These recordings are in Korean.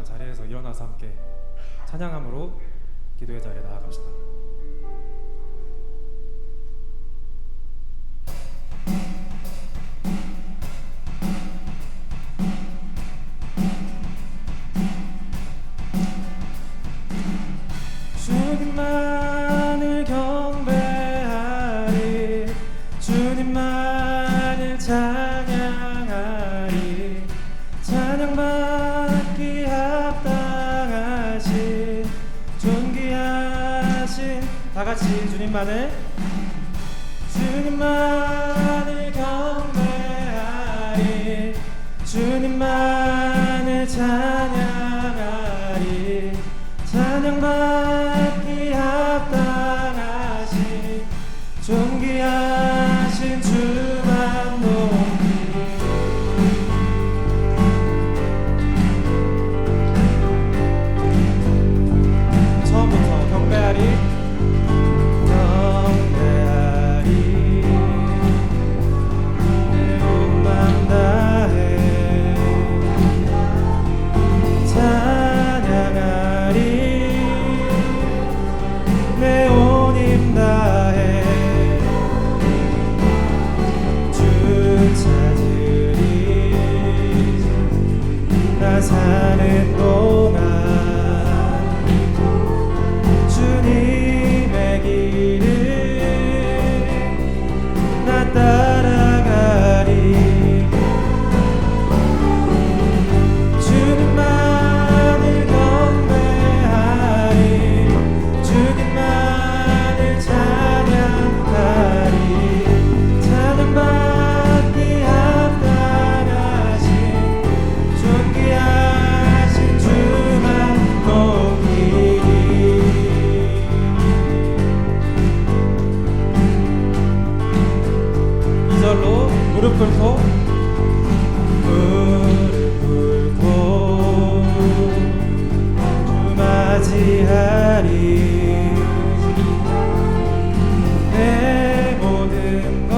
자리에서 일어나서 함께 찬양함으로 기도의 자리에 나아갑시다. 주님만을 경배하리, 주님만을 찬양하리. 찬양받기 합당하신 존귀하신, 다같이 주님만을 경배하리, 주님만을 찬양하리. 찬양받기 합당하신 존귀하신 주만 높이. 처음부터 경배하리, 경배하리, 내 몸만 다해 찬양하리, 내 온 힘 다해 주 찾으리. 나 사는 동안 주님의 길을 나 따라가리. 주님만을 경배하리, 주님만을 찬양하리. 찬양받기 합당하신 존귀하신 주만 높이리. 이절로 무릎 꿇고, 무릎 꿇고 주 맞이하리. 내 모든 것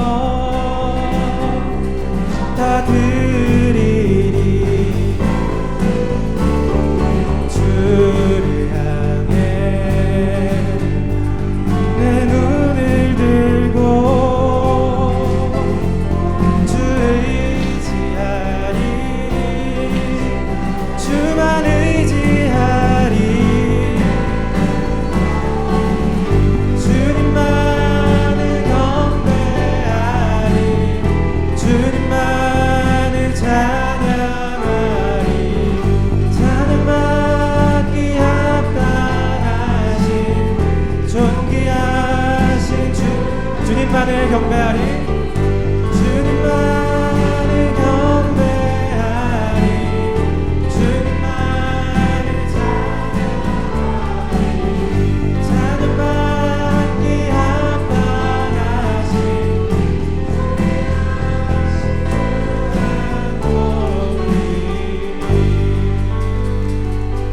다 드리리. 주를 향해 내 눈을 들고 주 의지하리, 주만 의지하리. 주님만을 경배하리, 주님만을 찬양하리. 찬양받기 합당하신 존귀하신 주님만을 경배하리, 주님만을 경배하리. 주님만을 찬양하리. 찬양받기 합당하신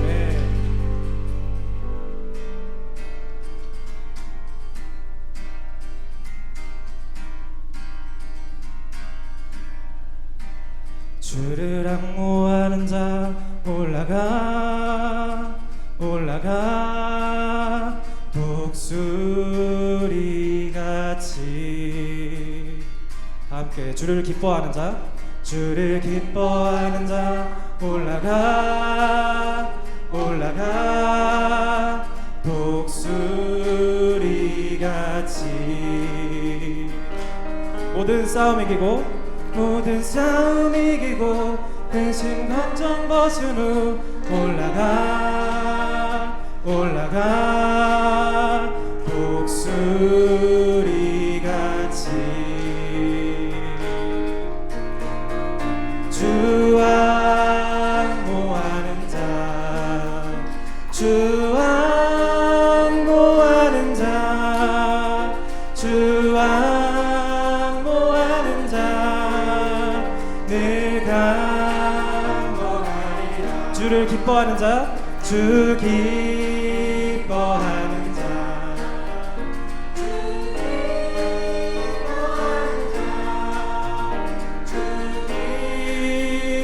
네. 주를 앙모하는 자 올라가, 올라가 독수리같이. 함께 주를 기뻐하는 자, 주를 기뻐하는 자 올라가, 올라가 독수리같이. 모든 싸움 이기고, 모든 싸움 이기고 근심 걱정 벗은 후 올라가, 올라가 독수리같이. 주 앙모하는 자, 주 앙모하는 자, 주 앙모하는 자 늘 강건하리라. 주를 기뻐하는 자, 주 기뻐하는 자, 주 기뻐하는 자, 주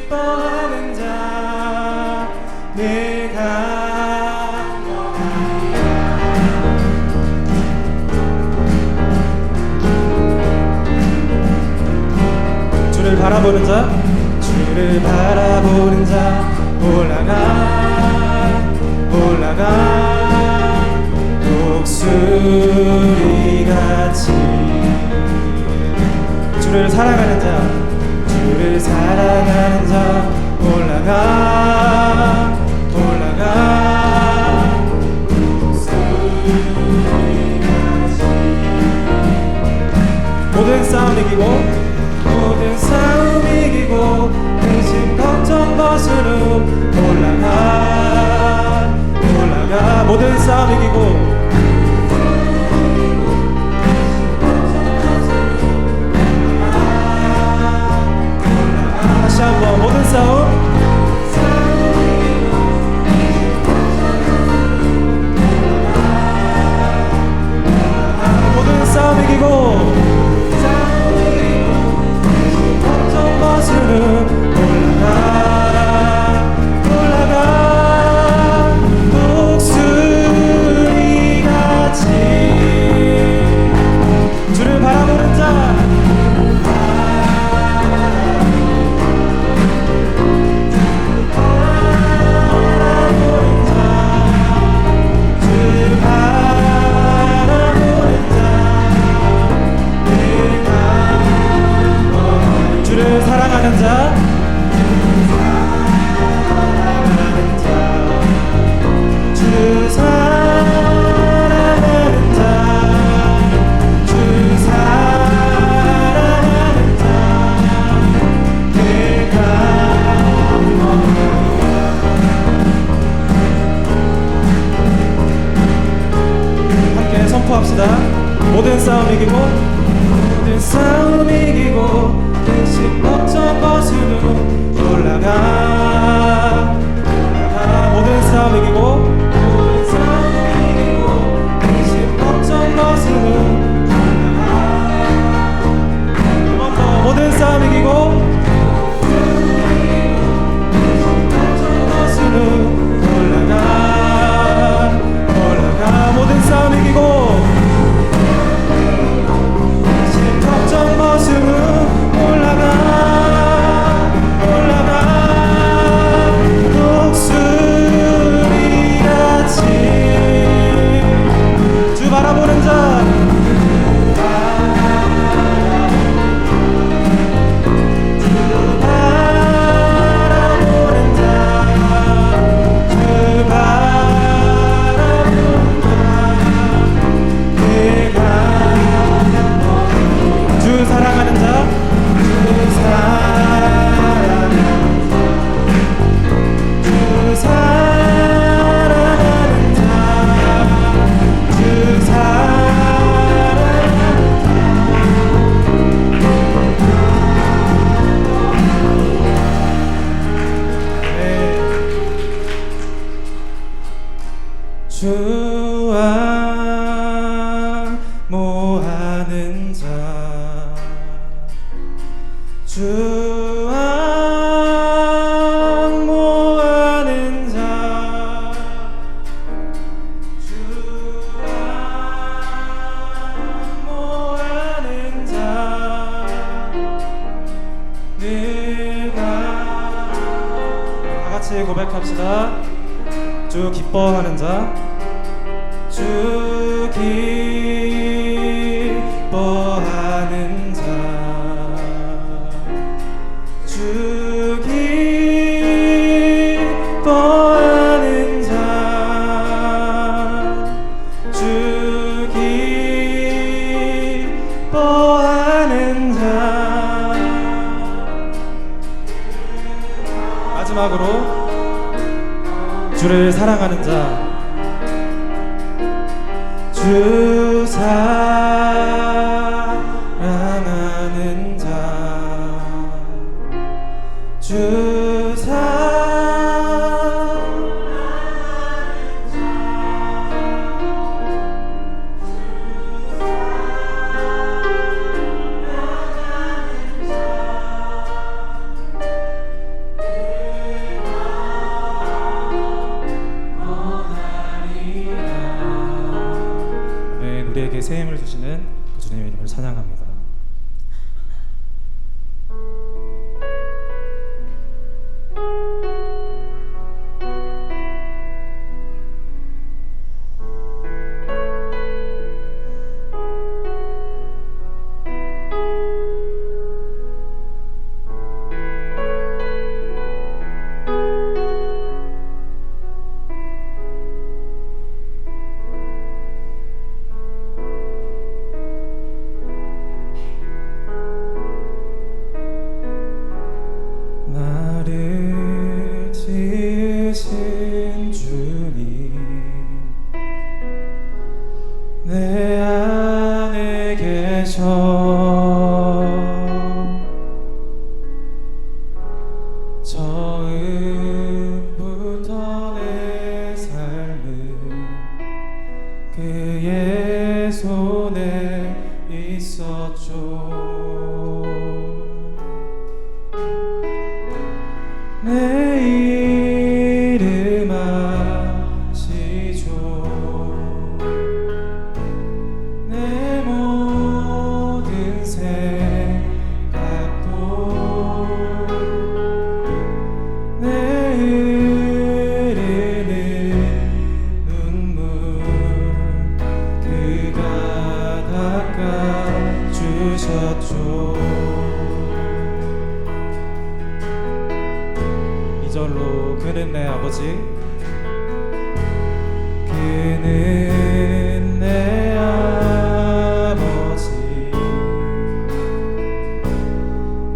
기뻐하는 자 늘 주를 바라보는 자, 주를 바라보는 자, 올라가 올라가 독수리같이. 주를 사랑하는 자, 주를 사랑하는 자, 올라가 올라가 독수리같이. 모든 싸움 이기고 모든 싸움 이기고 근심 걱정 벗으로 올라가 올라가. 모든 싸움 이기고 다시 한번 모든 싸움 모든 싸움 이기고 걱정 벗으로 올라가 올라가 독수리같이. 주를 바라보는 자, 주를 사랑하는 자, 주 사랑하는 자, 주 사랑하는 자, 내가 함께 선포합시다. 모든 싸움 이기고 모든 싸움 이기고 근심 걱정 벗으로 올라가 올라가. 모든 싸움 이기고 모든 싸움 이기고 근심 걱정 벗으로 올라가. 한 번 더. 모든 싸움 이기고 걱정 벗으로 올라가 올라가. 모든 싸움 이기고 걱정 벗으로 올라가 올라가 독수리같이. 주 바라보는 자, 주 바라보는 자, 주 바라보는 자, 내가 주 사랑하는 자, 주 사랑하는 자, 주 사랑하는 자, 주 사랑하는 자. 네. 주와 모하는 자, 주와 모하는 자, 주와 모하는 자, 내가. 다 같이 고백합시다. 주 기뻐하는 자, 주 기뻐하는 자, 주 기뻐하는 자, 주 기뻐하는 자. 마지막으로 주를 사랑하는 자, 주 사랑하는 자, 주 사랑하는 자, 우리에게 새 힘을 주시는 그 주님의 이름을 찬양합니다. 내 안에 계셔 처음부터 내 삶은 그의 손에 있었죠. 내 이름 아시죠. 이절로 그는 내 아버지, 그는 내 아버지,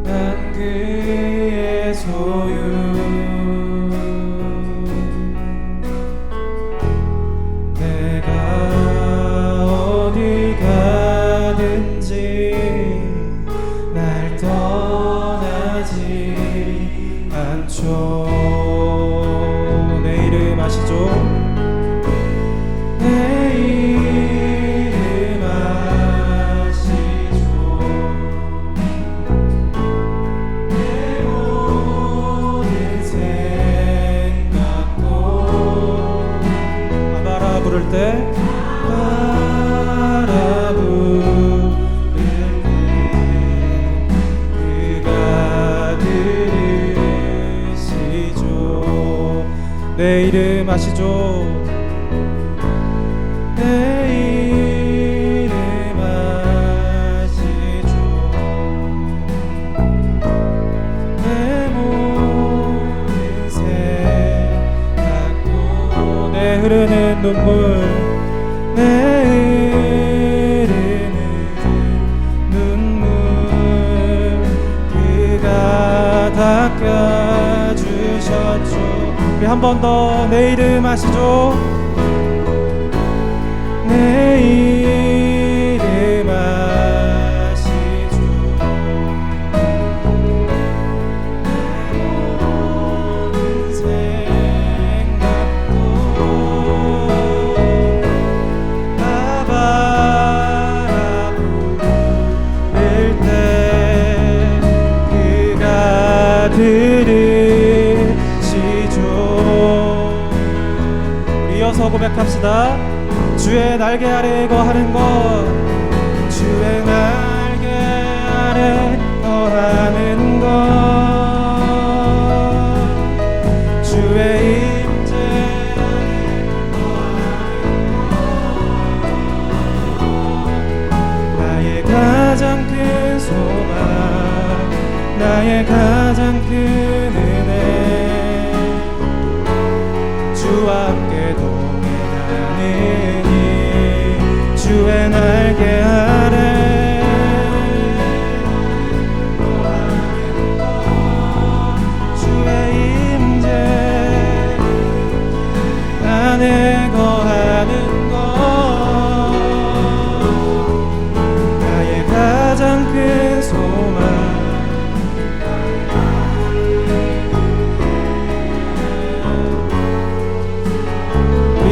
난 그의 소유. 내가 어디 가든지 날 떠나지 않죠. 내 이름 아시죠? 내 이름 아시죠. 내 모든 생각도 아바라 부를 때 내 이름 아시죠? 내 이름 아시죠? 내 모든 생각도 내 흐르는 눈물, 내 흐르는 눈물 그가 닦아주셨죠. 우리 한 번 더 내 이름 아시죠? 내 이름 아시죠? 내 모든 생각도 아바라 부를 때 그가 이어서 고백합시다. 주의 날개 아래 거하는 것, 주의 날개 아래 거하는 것, 주의 임재 아래 거하는 것, 나의 가장 큰 소망, 나의 가장 큰 은혜, 주와 함께 동행하느니 주의 날개 아래 거하는 것, 주의 임재 안에 거하는 것, 나의 가장 큰 소망.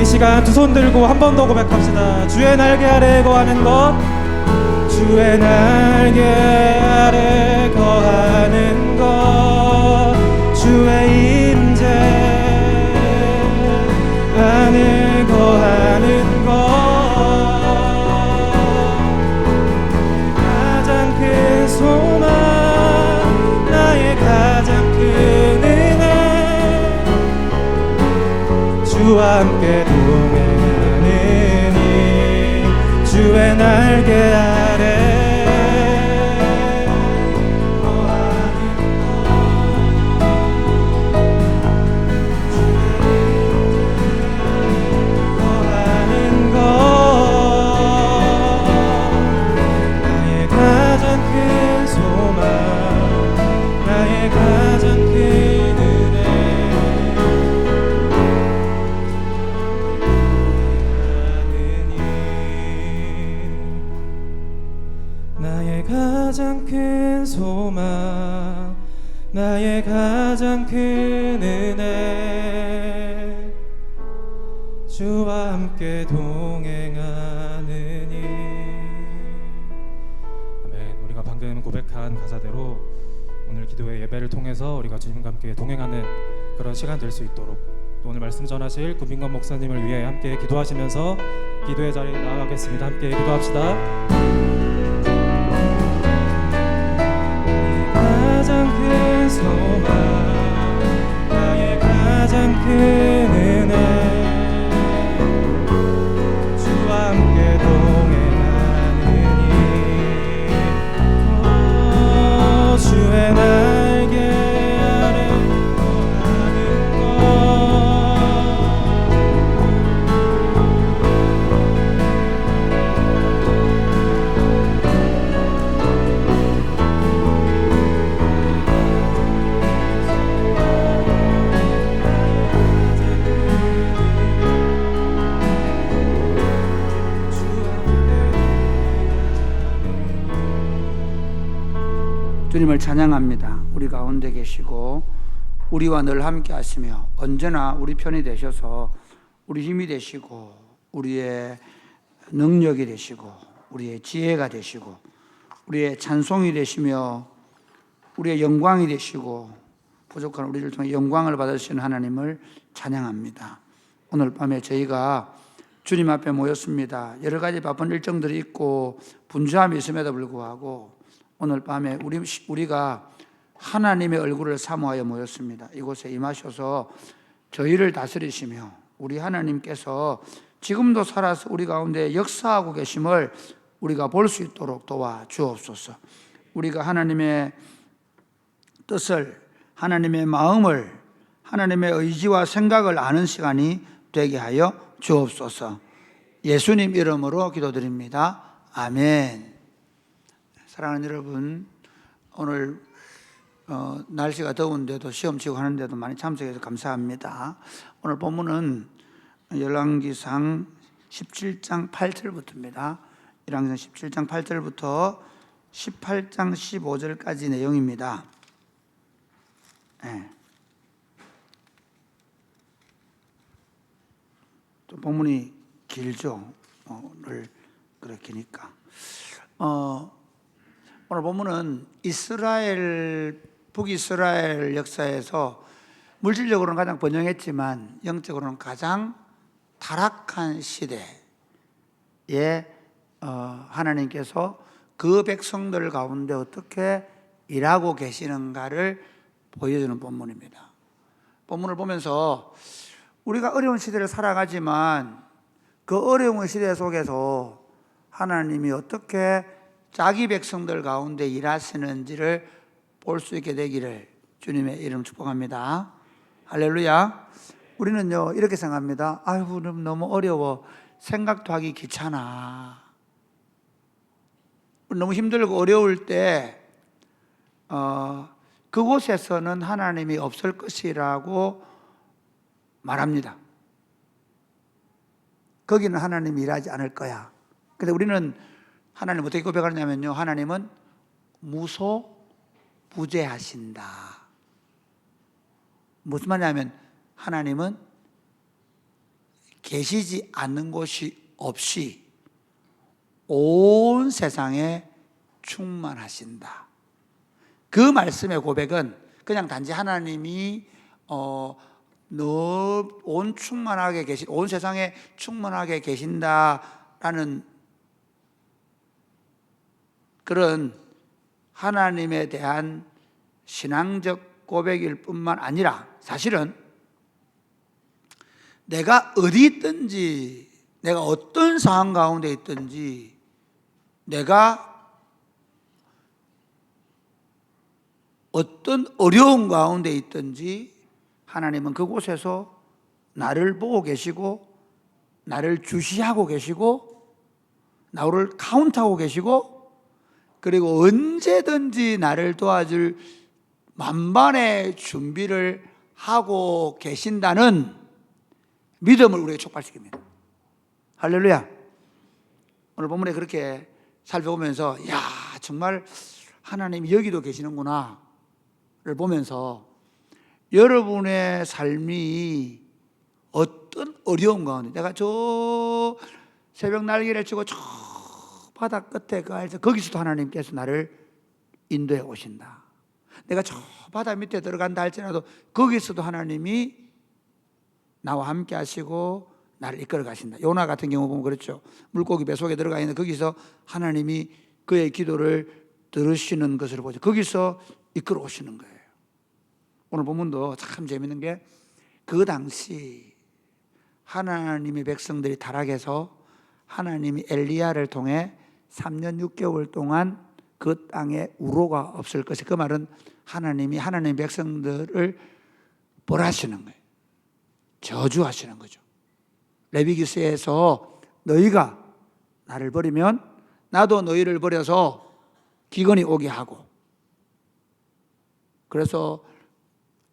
이 시간 두 손 들고 한 번 더 고백합시다. 주의 날개 아래 거하는 것, 주의 날개 아래 거하는 것, 주의 임재 안에 거하는 것, 주와 함께 동행하느니 주의 날개 아래 가장 큰 소망 나의 가장 큰 은혜 주와 함께 동행하느니. 아멘. 우리가 방금 고백한 가사대로 오늘 기도회 예배를 통해서 우리가 주님과 함께 동행하는 그런 시간 될 수 있도록 또 오늘 말씀 전하실 구민건 목사님을 위해 함께 기도하시면서 기도의 자리에 나아가겠습니다. 함께 기도합시다. 가장 큰 소망 나의 가장 큰 은혜 주와 함께 동행하느니 주의 날개 아래 거하는 것 주님을 찬양합니다. 우리 가운데 계시고 우리와 늘 함께 하시며 언제나 우리 편이 되셔서 우리 힘이 되시고 우리의 능력이 되시고 우리의 지혜가 되시고 우리의 찬송이 되시며 우리의 영광이 되시고 부족한 우리를 통해 영광을 받으시는 하나님을 찬양합니다. 오늘 밤에 저희가 주님 앞에 모였습니다. 여러 가지 바쁜 일정들이 있고 분주함이 있음에도 불구하고 오늘 밤에 우리가 하나님의 얼굴을 사모하여 모였습니다. 이곳에 임하셔서 저희를 다스리시며 우리 하나님께서 지금도 살아서 우리 가운데 역사하고 계심을 우리가 볼 수 있도록 도와주옵소서. 우리가 하나님의 뜻을, 하나님의 마음을, 하나님의 의지와 생각을 아는 시간이 되게 하여 주옵소서. 예수님 이름으로 기도드립니다. 아멘. 사랑하는 여러분, 오늘 날씨가 더운데도 시험 치고 하는데도 많이 참석해서 감사합니다. 오늘 본문은 열왕기상 17장 8절부터입니다. 열왕기상 17장 8절부터 18장 15절까지 내용입니다. 네. 또 본문이 길죠. 오늘 그렇게니까. 오늘 본문은 북이스라엘 역사에서 물질적으로는 가장 번영했지만 영적으로는 가장 타락한 시대에 하나님께서 그 백성들 가운데 어떻게 일하고 계시는가를 보여주는 본문입니다. 본문을 보면서 우리가 어려운 시대를 살아가지만 그 어려운 시대 속에서 하나님이 어떻게 자기 백성들 가운데 일하시는지를 볼 수 있게 되기를 주님의 이름 축복합니다. 할렐루야. 우리는요 이렇게 생각합니다. 아이고 너무 어려워, 생각도 하기 귀찮아. 너무 힘들고 어려울 때 그곳에서는 하나님이 없을 것이라고 말합니다. 거기는 하나님이 일하지 않을 거야. 근데 우리는 하나님 어떻게 고백하느냐면요, 하나님은 무소부재하신다. 무슨 말이냐면 하나님은 계시지 않는 곳이 없이 온 세상에 충만하신다. 그 말씀의 고백은 그냥 단지 하나님이 온 세상에 충만하게 계신다라는 그런 하나님에 대한 신앙적 고백일 뿐만 아니라 사실은 내가 어디 있든지, 내가 어떤 상황 가운데 있든지, 내가 어떤 어려운 가운데 있든지 하나님은 그곳에서 나를 보고 계시고, 나를 주시하고 계시고, 나를 카운트하고 계시고, 그리고 언제든지 나를 도와줄 만반의 준비를 하고 계신다는 믿음을 우리에게 촉발시킵니다. 할렐루야. 오늘 본문에 그렇게 살펴보면서 야, 정말 하나님이 여기도 계시는구나 를 보면서 여러분의 삶이 어떤 어려운 가운데, 내가 저 새벽 날개를 치고 저 바다 끝에 가서 거기서도 하나님께서 나를 인도해 오신다. 내가 저 바다 밑에 들어간다 할지라도 거기서도 하나님이 나와 함께 하시고 나를 이끌어 가신다. 요나 같은 경우 보면 그렇죠. 물고기 뱃속에 들어가 있는 거기서 하나님이 그의 기도를 들으시는 것을 보죠. 거기서 이끌어 오시는 거예요. 오늘 본문도 참 재밌는 게 그 당시 하나님의 백성들이 타락해서 하나님이 엘리야를 통해 3년 6개월 동안 그 땅에 우로가 없을 것이, 그 말은 하나님이 하나님의 백성들을 벌하시는 거예요. 저주하시는 거죠. 레위기서에서 너희가 나를 버리면 나도 너희를 버려서 기근이 오게 하고, 그래서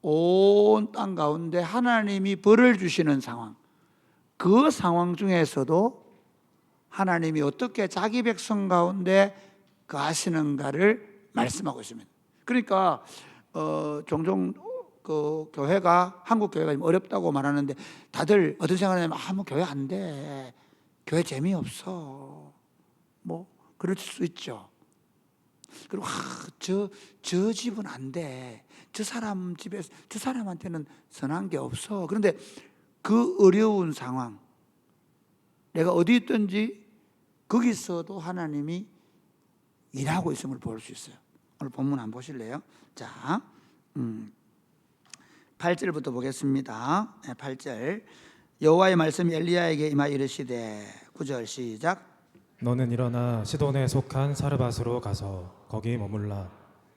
온 땅 가운데 하나님이 벌을 주시는 상황, 그 상황 중에서도 하나님이 어떻게 자기 백성 가운데 거하시는가를 말씀하고 있습니다. 그러니까 종종 그 교회가, 한국 교회가 어렵다고 말하는데 다들 어떤 생각을 하냐면 뭐 교회 안 돼, 교회 재미없어, 뭐 그럴 수 있죠. 그리고 저 집은 안 돼, 저 사람 집에서 저 사람한테는 선한 게 없어. 그런데 그 어려운 상황, 내가 어디 있든지 거기서도 하나님이 일하고 있음을 볼 수 있어요. 오늘 본문 한번 보실래요? 자, 8절부터 보겠습니다. 8절. 여호와의 말씀이 엘리야에게 임하여 이르시되, 9절 시작. 너는 일어나 시돈에 속한 사르밧으로 가서 거기 머물라.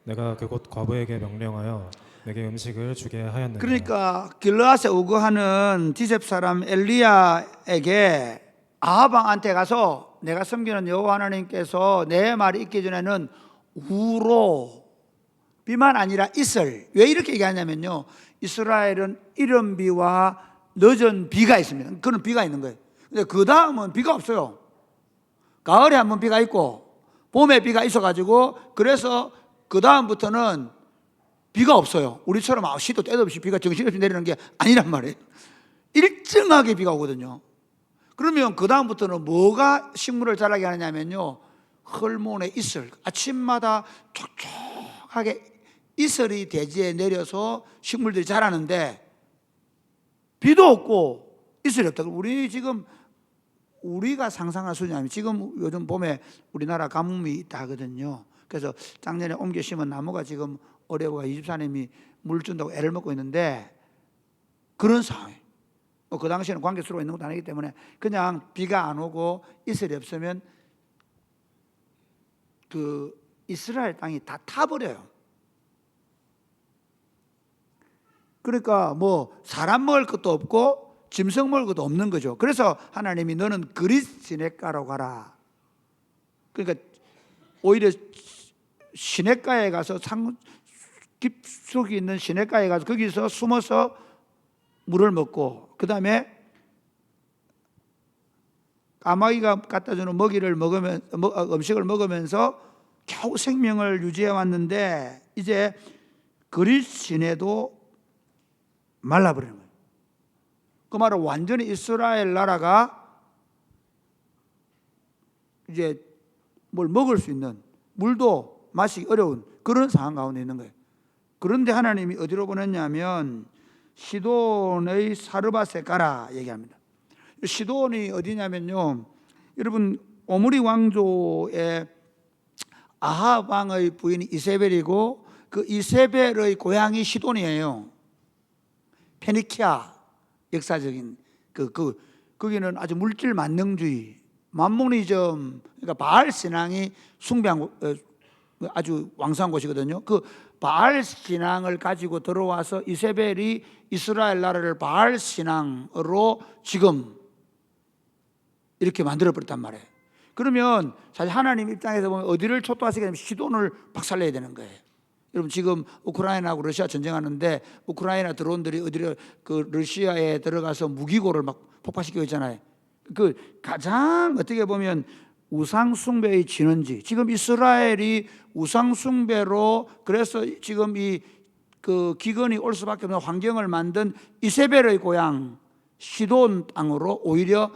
내가 그곳 과부에게 명령하여 내게 음식을 주게 하였느니라. 그러니까 길르앗에 우거하는 디셉 사람 엘리야에게 아합 왕한테 가서 내가 섬기는 여호와 하나님께서 내 말이 있기 전에는 우로, 비만 아니라 이슬. 왜 이렇게 얘기하냐면요, 이스라엘은 이른 비와 늦은 비가 있습니다. 그런 비가 있는 거예요. 근데 그 다음은 비가 없어요. 가을에 한번 비가 있고 봄에 비가 있어가지고, 그래서 그 다음부터는 비가 없어요. 우리처럼 시도 때도 없이 비가 정신없이 내리는 게 아니란 말이에요. 일정하게 비가 오거든요. 그러면 그 다음부터는 뭐가 식물을 자라게 하느냐면요, 헐몬의 이슬, 아침마다 촉촉하게 이슬이 대지에 내려서 식물들이 자라는데 비도 없고 이슬이 없다. 우리가 상상할 수준이 아니면, 지금 요즘 봄에 우리나라 가뭄이 있다 하거든요. 그래서 작년에 옮겨 심은 나무가 지금 어려워가 이 집사님이 물 준다고 애를 먹고 있는데, 그런 상황이에요. 그 당시에는 관계수로 있는 것도 아니기 때문에 그냥 비가 안 오고 이슬이 없으면 그 이스라엘 땅이 다 타버려요. 그러니까 뭐 사람 먹을 것도 없고 짐승 먹을 것도 없는 거죠. 그래서 하나님이 너는 그릿 시냇가로 가라. 그러니까 오히려 시냇가에 가서 깊숙이 있는 시냇가에 가서 거기서 숨어서 물을 먹고, 그 다음에 까마귀가 갖다 주는 음식을 먹으면서 겨우 생명을 유지해 왔는데, 이제 그릿 시내도 말라버리는 거예요. 그 말은 완전히 이스라엘 나라가 이제 뭘 먹을 수 있는, 물도 마시기 어려운 그런 상황 가운데 있는 거예요. 그런데 하나님이 어디로 보냈냐면 시돈의 사르밧에 가라 얘기합니다. 시돈이 어디냐면요, 여러분 오므리 왕조의 아합 왕의 부인이 이세벨이고, 그 이세벨의 고향이 시돈이에요. 페니키아, 역사적인 거기는 아주 물질 만능주의, 만모니즘, 그러니까 바알 신앙이 숭배한 아주 왕성한 곳이거든요. 그 바알 신앙을 가지고 들어와서 이세벨이 이스라엘 나라를 바알 신앙으로 지금 이렇게 만들어 버렸단 말이에요. 그러면 사실 하나님 입장에서 보면 어디를 초토화시키게 되면 시돈을 박살내야 되는 거예요. 여러분 지금 우크라이나하고 러시아 전쟁하는데 우크라이나 드론들이 어디를 그 러시아에 들어가서 무기고를 막 폭파시키고 있잖아요. 그 가장 어떻게 보면 우상 숭배의 진원지. 지금 이스라엘이 우상 숭배로 그래서 지금 이 그 기근이 올 수밖에 없는 환경을 만든 이세벨의 고향 시돈 땅으로 오히려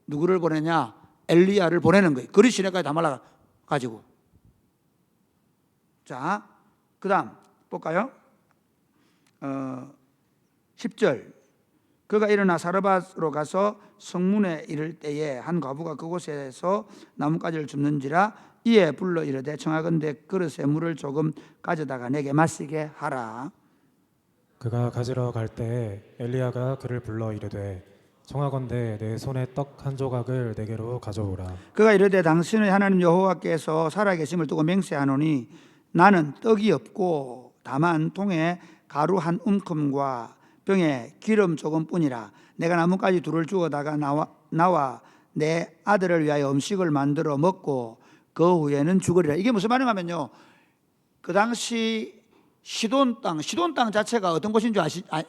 누구를 보내냐? 엘리야를 보내는 거예요. 그리 시내까지 다 말라 가지고. 자, 그다음 볼까요? 10절. 그가 일어나 사르밧으로 가서 성문에 이를 때에 한 과부가 그곳에서 나뭇가지를 줍는지라 이에 불러 이르되 청하건대 그릇에 물을 조금 가져다가 내게 마시게 하라. 그가 가지러 갈 때에 엘리야가 그를 불러 이르되 청하건대 내 손에 떡 한 조각을 내게로 가져오라. 그가 이르되 당신의 하나님 여호와께서 살아계심을 두고 맹세하노니 나는 떡이 없고 다만 통에 가루 한 움큼과 병에 기름 조금뿐이라. 내가 나뭇가지 둘을 주워다가 나와 내 아들을 위하여 음식을 만들어 먹고 그 후에는 죽으리라. 이게 무슨 말이냐면요, 그 당시 시돈 땅 자체가 어떤 곳인 줄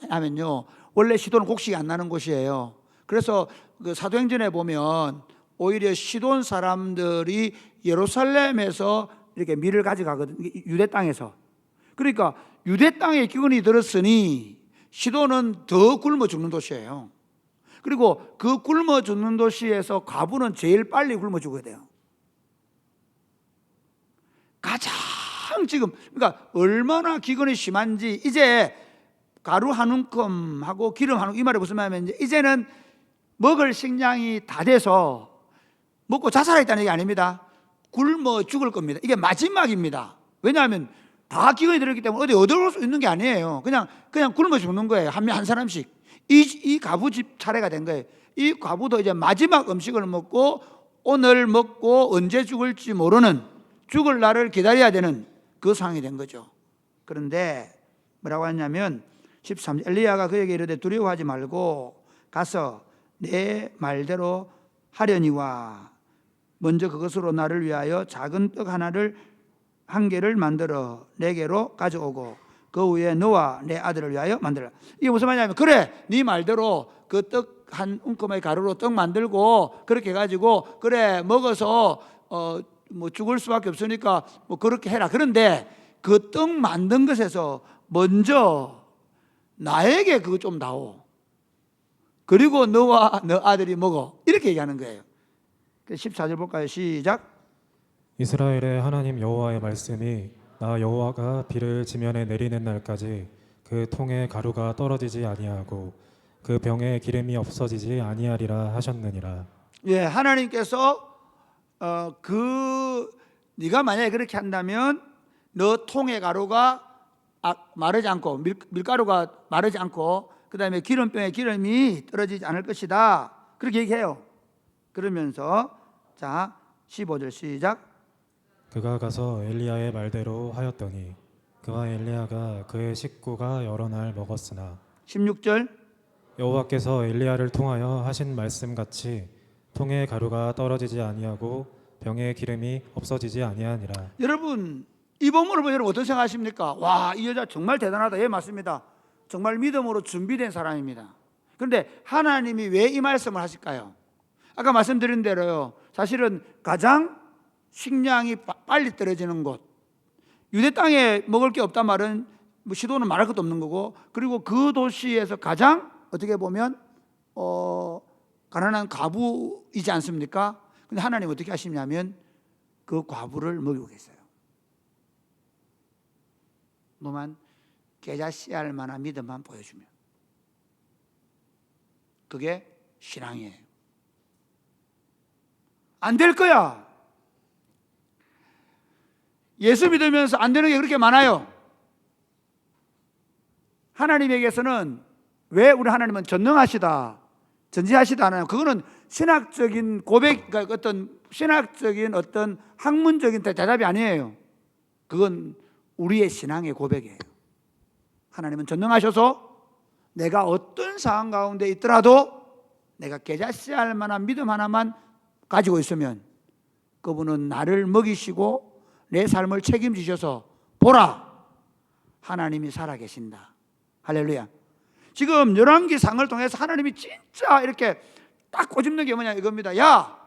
아면요, 원래 시돈은 곡식이 안 나는 곳이에요. 그래서 그 사도행전에 보면 오히려 시돈 사람들이 예루살렘에서 이렇게 밀을 가져가거든요. 유대 땅에서. 그러니까 유대 땅에 기근이 들었으니 시돈은 더 굶어 죽는 도시예요. 그리고 그 굶어 죽는 도시에서 과부는 제일 빨리 굶어 죽어야 돼요. 가장 지금 그러니까 얼마나 기근이 심한지, 이제 가루 한 움큼하고 기름 한 움큼, 이 말이 무슨 말이냐면 이제는 먹을 식량이 다 돼서 먹고 자살하겠다는 얘기 아닙니다. 굶어 죽을 겁니다. 이게 마지막입니다. 왜냐하면 다 기근이 들었기 때문에 어디 얻을 수 있는 게 아니에요. 그냥 굶어 죽는 거예요. 한 사람씩. 이 과부 집 차례가 된 거예요. 이 과부도 이제 마지막 음식을 먹고 오늘 먹고 언제 죽을지 모르는, 죽을 날을 기다려야 되는 그 상황이 된 거죠. 그런데 뭐라고 하냐면 13절, 엘리야가 그에게 이르되 두려워하지 말고 가서 내 말대로 하려니와 먼저 그것으로 나를 위하여 작은 떡 한 개를 만들어 내게로 가져오고 그 후에 너와 내 아들을 위하여 만들라. 이게 무슨 말이냐면, 그래 네 말대로 그 떡 한 움큼의 가루로 떡 만들고 그렇게 해가지고 그래 먹어서 뭐 죽을 수밖에 없으니까 뭐 그렇게 해라. 그런데 그 떡 만든 것에서 먼저 나에게 그거 좀 다오. 그리고 너와 너 아들이 먹어. 이렇게 얘기하는 거예요. 14절 볼까요? 시작. 이스라엘의 하나님 여호와의 말씀이 나 여호와가 비를 지면에 내리는 날까지 그 통에 가루가 떨어지지 아니하고 그 병에 기름이 없어지지 아니하리라 하셨느니라. 예, 하나님께서 네가 만약에 그렇게 한다면 너 통의 가루가 마르지 않고 밀가루가 마르지 않고 그 다음에 기름병에 기름이 떨어지지 않을 것이다. 그렇게 얘기해요. 그러면서 자 15절 시작. 그가 가서 엘리야의 말대로 하였더니 그와 엘리야가 그의 식구가 여러 날 먹었으나 16절. 여호와께서 엘리야를 통하여 하신 말씀같이 통에 가루가 떨어지지 아니하고 병에 기름이 없어지지 아니하니라. 여러분 이 본문을 보면 여러분 어떤 생각하십니까? 와, 이 여자 정말 대단하다. 예, 맞습니다. 정말 믿음으로 준비된 사람입니다. 그런데 하나님이 왜 이 말씀을 하실까요? 아까 말씀드린 대로요, 사실은 가장 식량이 빨리 떨어지는 곳, 유대 땅에 먹을 게 없단 말은 뭐 시도는 말할 것도 없는 거고, 그리고 그 도시에서 가장 어떻게 보면 가난한 과부이지 않습니까? 근데 하나님 어떻게 하시냐면 그 과부를 먹이고 계세요. 너만 깨자씨할 만한 믿음만 보여주면, 그게 신앙이에요. 안 될 거야. 예수 믿으면서 안 되는 게 그렇게 많아요. 하나님에게서는 왜 우리 하나님은 전능하시다, 전제하시도 않아요. 그거는 신학적인 고백, 그러니까 어떤 신학적인 어떤 학문적인 대답이 아니에요. 그건 우리의 신앙의 고백이에요. 하나님은 전능하셔서 내가 어떤 상황 가운데 있더라도 내가 깨닫어야 만한 믿음 하나만 가지고 있으면 그분은 나를 먹이시고 내 삶을 책임지셔서 보라, 하나님이 살아계신다. 할렐루야. 지금 열왕기상을 통해서 하나님이 진짜 이렇게 딱 꼬집는 게 뭐냐 이겁니다. 야,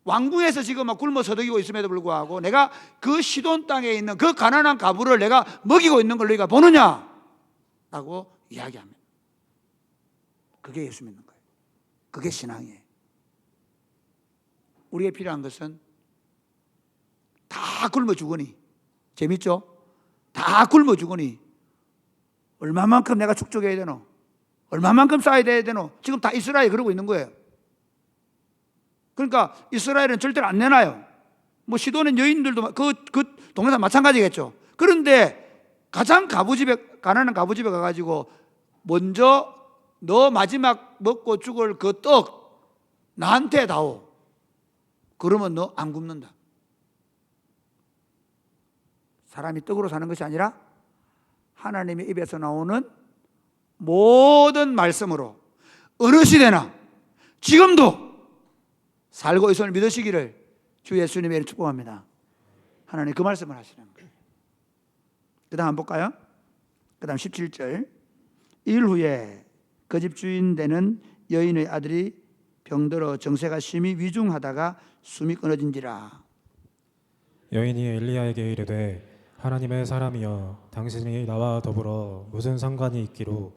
왕궁에서 지금 막 굶어 서덕이고 있음에도 불구하고 내가 그 시돈 땅에 있는 그 가난한 가부를 내가 먹이고 있는 걸 너희가 보느냐? 라고 이야기합니다. 그게 예수 믿는 거예요. 그게 신앙이에요. 우리에게 필요한 것은 다 굶어 죽으니, 재밌죠? 다 굶어 죽으니 얼마만큼 내가 축적해야 되노? 얼마만큼 쌓아야 되노? 지금 다 이스라엘 그러고 있는 거예요. 그러니까 이스라엘은 절대로 안 내놔요. 뭐 시돈의 여인들도 그 동네에서 마찬가지겠죠. 그런데 가장 가난한 가부집에 가가지고 먼저 너 마지막 먹고 죽을 그 떡 나한테 다오. 그러면 너 안 굶는다. 사람이 떡으로 사는 것이 아니라 하나님의 입에서 나오는 모든 말씀으로 어느 시대나 지금도 살고 있음을 믿으시기를 주 예수님의 이름으로 축복합니다. 하나님 그 말씀을 하시는 거예요. 그 다음 한번 볼까요? 그 다음 17절. 일 후에 그 집 주인 되는 여인의 아들이 병들어 정세가 심히 위중하다가 숨이 끊어진지라. 여인이 엘리야에게 이르되 하나님의 사람이여 당신이 나와 더불어 무슨 상관이 있기로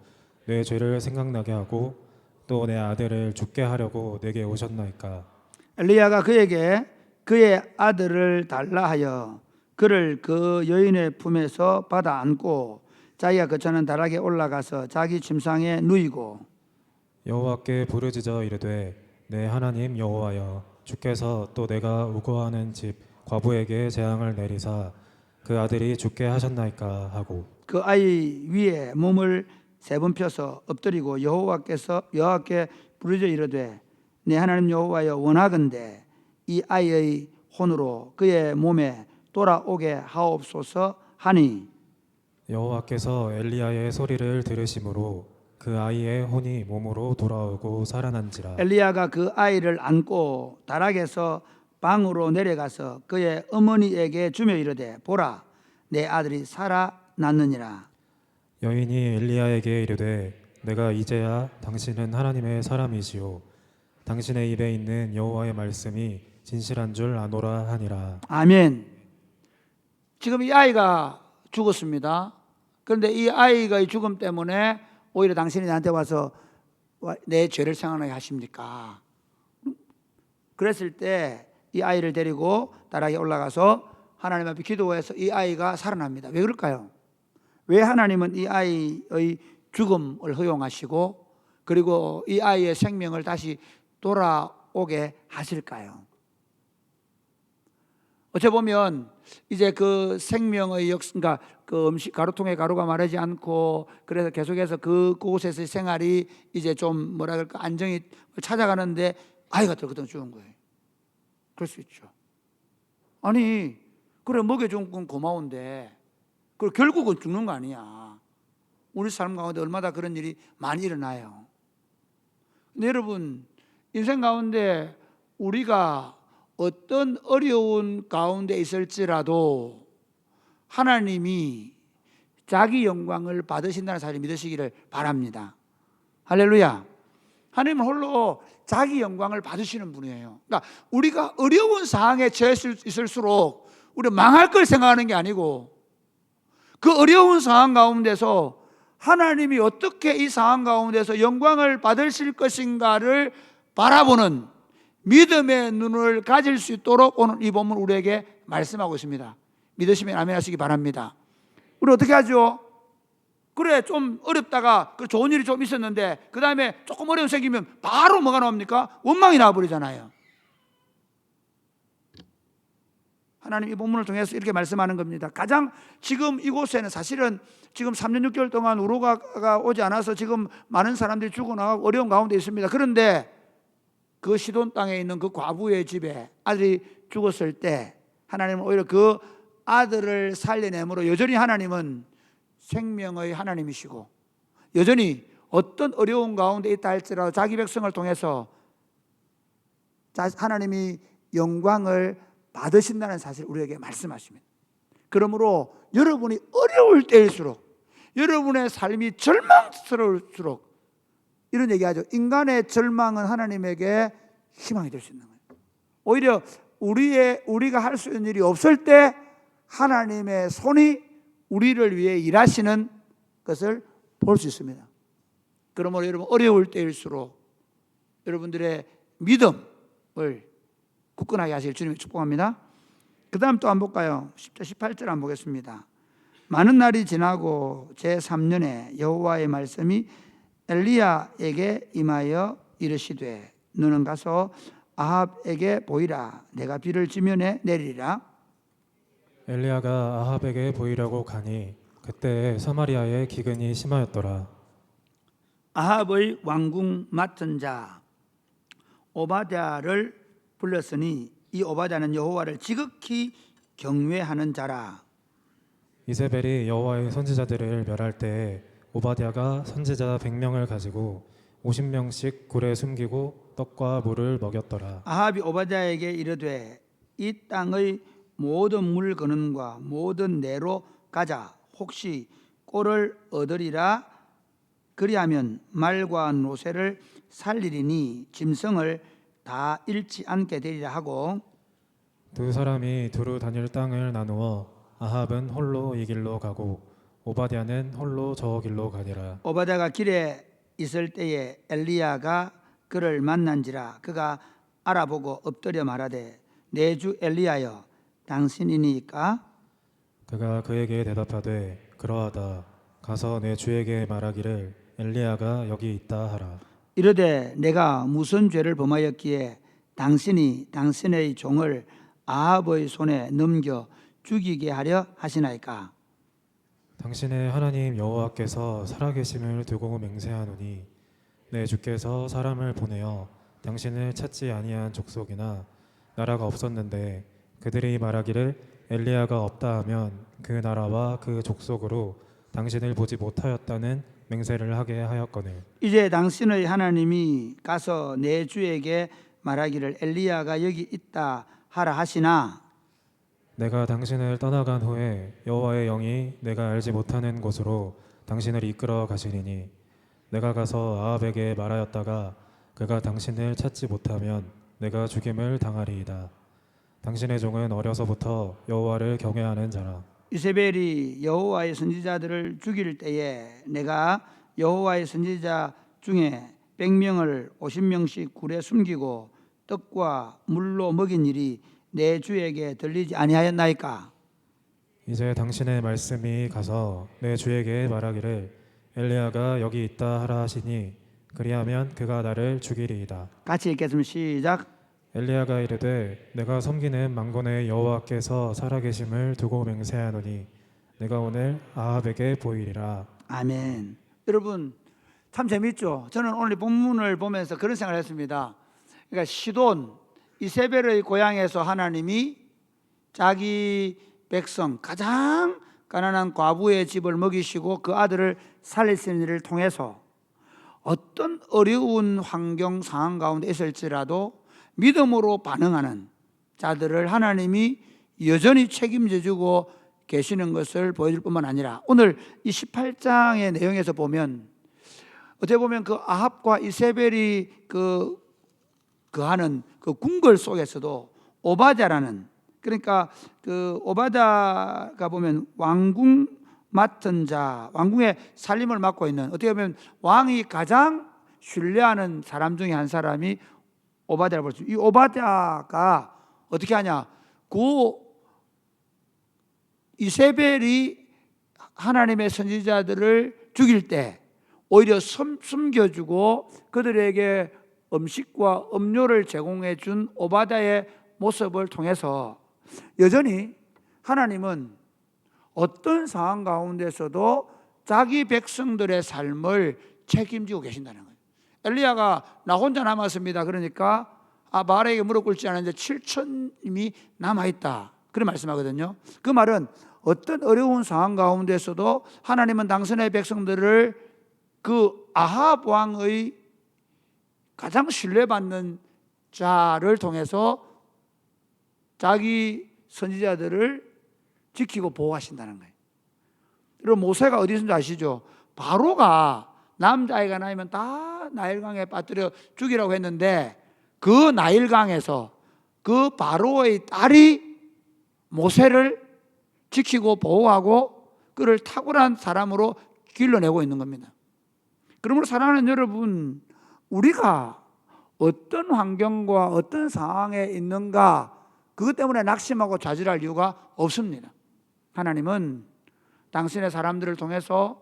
내 죄를 생각나게 하고 또 내 아들을 죽게 하려고 내게 오셨나이까. 엘리야가 그에게 그의 아들을 달라 하여 그를 그 여인의 품에서 받아 안고 자기가 거처하는 다락에 올라가서 자기 침상에 누이고 여호와께 부르짖어 이르되 내 하나님 여호와여 주께서 또 내가 우거하는 집 과부에게 재앙을 내리사 그 아들이 죽게 하셨나이까 하고 그 아이 위에 몸을 세 번 펴서 엎드리고 여호와께 부르짖어 이르되 내 하나님 여호와여 원하건대 이 아이의 혼으로 그의 몸에 돌아오게 하옵소서 하니 여호와께서 엘리야의 소리를 들으심으로 그 아이의 혼이 몸으로 돌아오고 살아난지라. 엘리야가 그 아이를 안고 다락에서 방으로 내려가서 그의 어머니에게 주며 이르되 보라 내 아들이 살아났느니라. 여인이 엘리야에게 이르되 내가 이제야 당신은 하나님의 사람이시오 당신의 입에 있는 여호와의 말씀이 진실한 줄 아노라 하니라. 아멘. 지금 이 아이가 죽었습니다. 그런데 이 아이가 죽음 때문에 오히려 당신이 나한테 와서 내 죄를 생각나게 하십니까? 그랬을 때 이 아이를 데리고 다락에 올라가서 하나님 앞에 기도해서 이 아이가 살아납니다. 왜 그럴까요? 왜 하나님은 이 아이의 죽음을 허용하시고 그리고 이 아이의 생명을 다시 돌아오게 하실까요? 어찌 보면 이제 그 생명의 그러니까 그 음식 가루통에 가루가 마르지 않고 그래서 계속해서 그곳에서의 생활이 이제 좀 뭐라 그럴까 안정이 찾아가는데 아이가 또 그때 죽은 거예요. 그럴 수 있죠. 아니 그래 먹여준 건 고마운데 그 결국은 죽는 거 아니야. 우리 삶 가운데 얼마나 그런 일이 많이 일어나요. 근데 여러분 인생 가운데 우리가 어떤 어려운 가운데 있을지라도 하나님이 자기 영광을 받으신다는 사실을 믿으시기를 바랍니다. 할렐루야. 하나님은 홀로 자기 영광을 받으시는 분이에요. 그러니까 우리가 어려운 상황에 처해 있을수록 우리가 망할 걸 생각하는 게 아니고 그 어려운 상황 가운데서 하나님이 어떻게 이 상황 가운데서 영광을 받으실 것인가를 바라보는 믿음의 눈을 가질 수 있도록 오늘 이 본문 우리에게 말씀하고 있습니다. 믿으시면 아멘 하시기 바랍니다. 우리 어떻게 하죠? 그래 좀 어렵다가 좋은 일이 좀 있었는데 그 다음에 조금 어려움 생기면 바로 뭐가 나옵니까? 원망이 나와버리잖아요. 하나님 이 본문을 통해서 이렇게 말씀하는 겁니다. 가장 지금 이곳에는 사실은 지금 3년 6개월 동안 우로가 오지 않아서 지금 많은 사람들이 죽어나가고 어려운 가운데 있습니다. 그런데 그 시돈 땅에 있는 그 과부의 집에 아들이 죽었을 때 하나님은 오히려 그 아들을 살려내므로 여전히 하나님은 생명의 하나님이시고 여전히 어떤 어려운 가운데 있다 할지라도 자기 백성을 통해서 하나님이 영광을 받으신다는 사실을 우리에게 말씀하십니다. 그러므로 여러분이 어려울 때일수록 여러분의 삶이 절망스러울수록 이런 얘기하죠. 인간의 절망은 하나님에게 희망이 될 수 있는 거예요. 오히려 우리가 할 수 있는 일이 없을 때 하나님의 손이 우리를 위해 일하시는 것을 볼 수 있습니다. 그러므로 여러분 어려울 때일수록 여러분들의 믿음을 굳건하게 하시길 주님이 축복합니다. 그 다음 또 한번 볼까요? 10절 18절 한번 보겠습니다. 많은 날이 지나고 제3년에 여호와의 말씀이 엘리야에게 임하여 이르시되 너는 가서 아합에게 보이라. 내가 비를 지면에 내리리라. 엘리야가 아합에게 보이려고 가니 그때 사마리아에 기근이 심하였더라. 아합의 왕궁 맡은 자 오바댜를 불렀으니 이 오바댜는 여호와를 지극히 경외하는 자라. 이세벨이 여호와의 선지자들을 멸할 때에 오바댜가 선지자 100명을 가지고 50명씩 굴에 숨기고 떡과 물을 먹였더라. 아합이 오바댜에게 이르되 이 땅의 모든 물건과 모든 내로 가자. 혹시 꼴을 얻으리라. 그리하면 말과 노새를 살리리니 짐승을 다 잃지 않게 되리라 하고 두 사람이 두루 다닐 땅을 나누어 아합은 홀로 이 길로 가고 오바댜는 홀로 저 길로 가니라. 오바댜가 길에 있을 때에 엘리야가 그를 만난지라. 그가 알아보고 엎드려 말하되 내 주 엘리야여 당신이니까. 그가 그에게 대답하되 그러하다. 가서 내 주에게 말하기를 엘리야가 여기 있다 하라. 이르되 내가 무슨 죄를 범하였기에 당신이 당신의 종을 아합의 손에 넘겨 죽이게 하려 하시나이까. 당신의 하나님 여호와께서 살아계심을 두고 맹세하노니 내 주께서 사람을 보내어 당신을 찾지 아니한 족속이나 나라가 없었는데 그들이 말하기를 엘리야가 없다 하면 그 나라와 그 족속으로 당신을 보지 못하였다는 맹세를 하게 하였거늘 이제 당신의 하나님이 가서 내 주에게 말하기를 엘리야가 여기 있다 하라 하시나. 내가 당신을 떠나간 후에 여호와의 영이 내가 알지 못하는 곳으로 당신을 이끌어 가시리니 내가 가서 아합에게 말하였다가 그가 당신을 찾지 못하면 내가 죽임을 당하리이다. 당신의 종은 어려서부터 여호와를 경외하는 자라. 이세벨이 여호와의 선지자들을 죽일 때에 내가 여호와의 선지자 중에 100명을 50명씩 굴에 숨기고 떡과 물로 먹인 일이 내 주에게 들리지 아니하였나이까. 이제 당신의 말씀이 가서 내 주에게 말하기를 엘리야가 여기 있다 하라 하시니 그리하면 그가 나를 죽이리이다. 같이 읽겠습니다. 시작. 엘리야가 이르되 내가 섬기는 만군의 여호와께서 살아계심을 두고 맹세하노니 내가 오늘 아합에게 보이리라. 아멘. 여러분 참 재밌죠. 저는 오늘 이 본문을 보면서 그런 생각을 했습니다. 그러니까 시돈 이세벨의 고향에서 하나님이 자기 백성 가장 가난한 과부의 집을 먹이시고 그 아들을 살리시는 일을 통해서 어떤 어려운 환경 상황 가운데 있을지라도 믿음으로 반응하는 자들을 하나님이 여전히 책임져 주고 계시는 것을 보여줄 뿐만 아니라 오늘 이 18장의 내용에서 보면 어떻게 보면 그 아합과 이세벨이 하는 그 궁궐 속에서도 오바댜라는, 그러니까 그 오바댜가 보면 왕궁 맡은 자, 왕궁의 살림을 맡고 있는, 어떻게 보면 왕이 가장 신뢰하는 사람 중에 한 사람이 오바댜를 볼 수 있어요. 이 오바댜가 어떻게 하냐, 그 이세벨이 하나님의 선지자들을 죽일 때 오히려 숨겨주고 그들에게 음식과 음료를 제공해 준 오바댜의 모습을 통해서 여전히 하나님은 어떤 상황 가운데서도 자기 백성들의 삶을 책임지고 계신다는 거예요. 엘리야가 나 혼자 남았습니다. 그러니까 바알에게 무릎 꿇지 않았는데 7천님이 남아있다. 그런 말씀하거든요. 그 말은 어떤 어려운 상황 가운데서도 하나님은 당신의 백성들을 그 아합 왕의 가장 신뢰받는 자를 통해서 자기 선지자들을 지키고 보호하신다는 거예요. 여러분 모세가 어디 있는지 아시죠? 바로가 남자아이가 나면 다 나일강에 빠뜨려 죽이라고 했는데 그 나일강에서 그 바로의 딸이 모세를 지키고 보호하고 그를 탁월한 사람으로 길러내고 있는 겁니다. 그러므로 사랑하는 여러분, 우리가 어떤 환경과 어떤 상황에 있는가 그것 때문에 낙심하고 좌절할 이유가 없습니다. 하나님은 당신의 사람들을 통해서